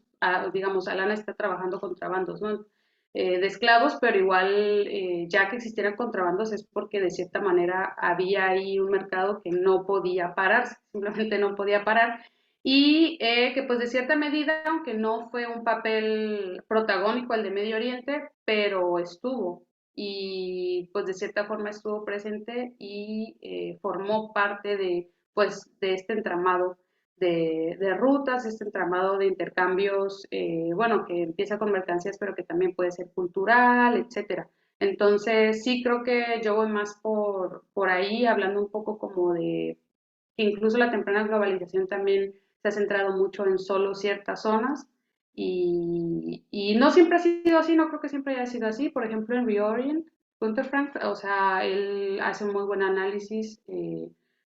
digamos, Alana está trabajando contrabandos, ¿no? De esclavos, pero igual ya que existieran contrabandos es porque de cierta manera había ahí un mercado que no podía pararse, simplemente no podía parar y que pues de cierta medida, aunque no fue un papel protagónico el de Medio Oriente, pero estuvo y pues de cierta forma estuvo presente y formó parte de pues de este entramado de rutas, este entramado de intercambios, bueno, que empieza con mercancías, pero que también puede ser cultural, etcétera. Entonces, sí creo que yo voy más por ahí, hablando un poco como de que incluso la temprana globalización también se ha centrado mucho en solo ciertas zonas y no siempre ha sido así, no creo que siempre haya sido así. Por ejemplo, en Reorient, Gunther Frank, o sea, él hace un muy buen análisis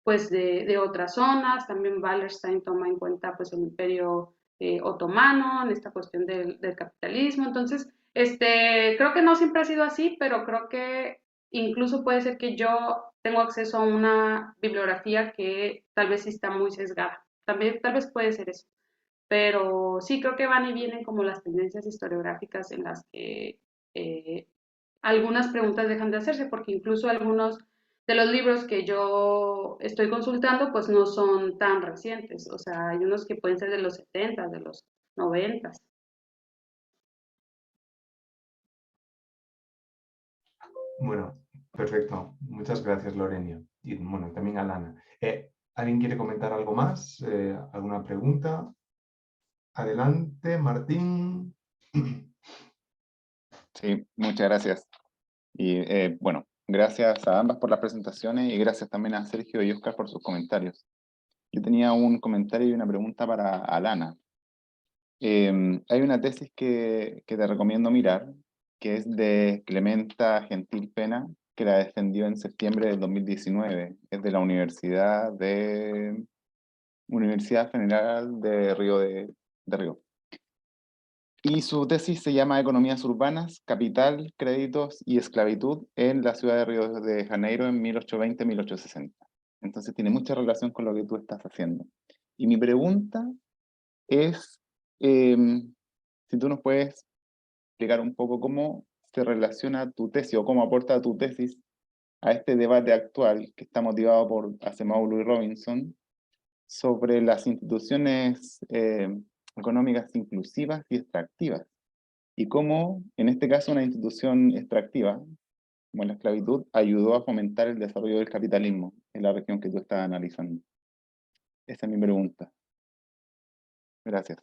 pues de otras zonas, también Wallerstein toma en cuenta pues el imperio otomano, en esta cuestión del capitalismo, entonces creo que no siempre ha sido así, pero creo que incluso puede ser que yo tengo acceso a una bibliografía que tal vez sí está muy sesgada, también tal vez puede ser eso, pero sí creo que van y vienen como las tendencias historiográficas en las que algunas preguntas dejan de hacerse, porque incluso algunos de los libros que yo estoy consultando, pues no son tan recientes, o sea, hay unos que pueden ser de los 70, de los 90. Bueno, perfecto. Muchas gracias, Lorena. Y bueno, también a Lana. ¿Alguien quiere comentar algo más? ¿Alguna pregunta? Adelante, Martín. Sí, muchas gracias. Y bueno, gracias a ambas por las presentaciones y gracias también a Sergio y Oscar por sus comentarios. Yo tenía un comentario y una pregunta para Alana. Hay una tesis que te recomiendo mirar, que es de Clementa Gentil Pena, que la defendió en septiembre del 2019. Es de la Universidad General de Río de Río. Y su tesis se llama Economías Urbanas, Capital, Créditos y Esclavitud en la ciudad de Río de Janeiro en 1820-1860. Entonces tiene mucha relación con lo que tú estás haciendo. Y mi pregunta es, si tú nos puedes explicar un poco cómo se relaciona tu tesis o cómo aporta tu tesis a este debate actual que está motivado por Acemoglu y Robinson sobre las instituciones económicas inclusivas y extractivas. Y cómo, en este caso, una institución extractiva, como la esclavitud, ayudó a fomentar el desarrollo del capitalismo en la región que tú estás analizando. Esa es mi pregunta. Gracias.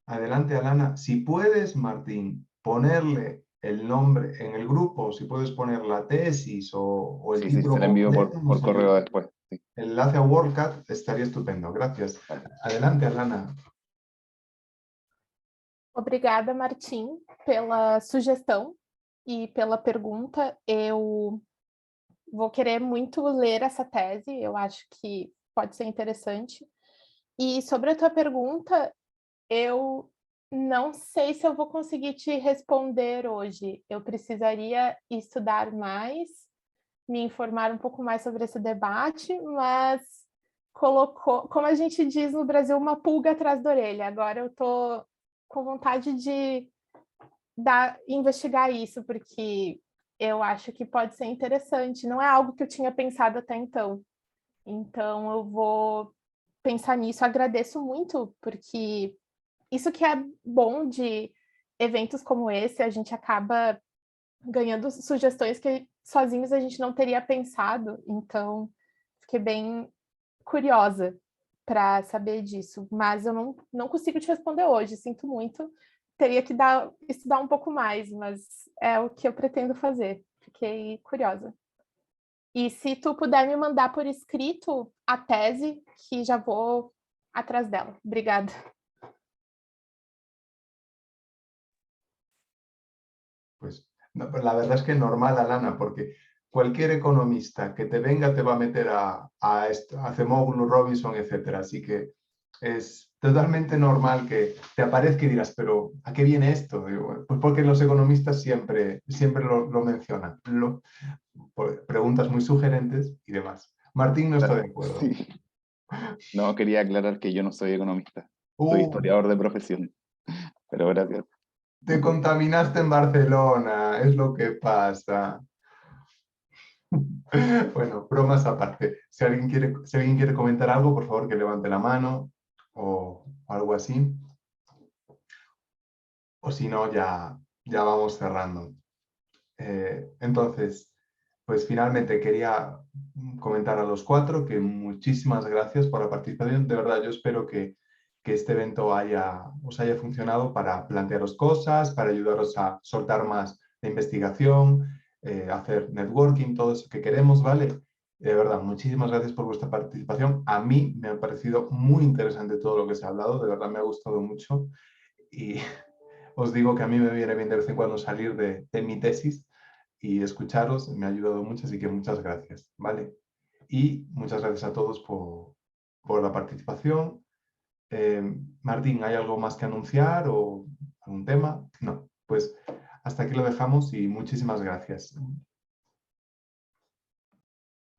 Adelante, Alana. Si puedes, Martín, ponerle el nombre en el grupo, si puedes poner la tesis o el Sí, título se la envío completo, por correo después. Sí. el enlace a WorldCat estaría estupendo. Gracias. Vale. Adelante, Alana. Obrigada, Martim, pela sugestão e pela pergunta. Eu vou querer muito ler essa tese, eu acho que pode ser interessante. E sobre a tua pergunta, eu não sei se eu vou conseguir te responder hoje. Eu precisaria estudar mais, me informar um pouco mais sobre esse debate, mas colocou, como a gente diz no Brasil, uma pulga atrás da orelha. Agora eu estou com vontade de investigar isso, porque eu acho que pode ser interessante. Não é algo que eu tinha pensado até então. Então eu vou pensar nisso. Agradeço muito, porque isso que é bom de eventos como esse, a gente acaba ganhando sugestões que sozinhos a gente não teria pensado. Então, fiquei bem curiosa para saber disso, mas eu não consigo te responder hoje, sinto muito. Teria que estudar um pouco mais, mas é o que eu pretendo fazer. Fiquei curiosa. E se tu puder me mandar por escrito a tese, que já vou atrás dela. Obrigada. Pues no, la verdad es que normal, Alana, porque cualquier economista que te venga te va a meter a Acemoglu, Robinson, etcétera. Así que es totalmente normal que te aparezca y dirás, pero ¿a qué viene esto? Digo, pues porque los economistas siempre lo mencionan. Preguntas muy sugerentes y demás. Martín no está de acuerdo. Sí. No, quería aclarar que yo no soy economista. Soy historiador de profesión. Pero gracias. Te contaminaste en Barcelona, es lo que pasa. Bueno, bromas aparte. Si alguien quiere comentar algo, por favor que levante la mano o algo así. O si no, ya vamos cerrando. Entonces, pues finalmente quería comentar a los cuatro que muchísimas gracias por la participación. De verdad, yo espero que este evento os haya funcionado para plantearos cosas, para ayudaros a soltar más la investigación, hacer networking, todo eso que queremos, ¿vale? De verdad, muchísimas gracias por vuestra participación. A mí me ha parecido muy interesante todo lo que se ha hablado, de verdad me ha gustado mucho y os digo que a mí me viene bien de vez en cuando salir de mi tesis y escucharos, me ha ayudado mucho, así que muchas gracias, ¿vale? Y muchas gracias a todos por la participación. Martín, ¿hay algo más que anunciar o algún tema? No, pues hasta aquí lo dejamos y muchísimas gracias.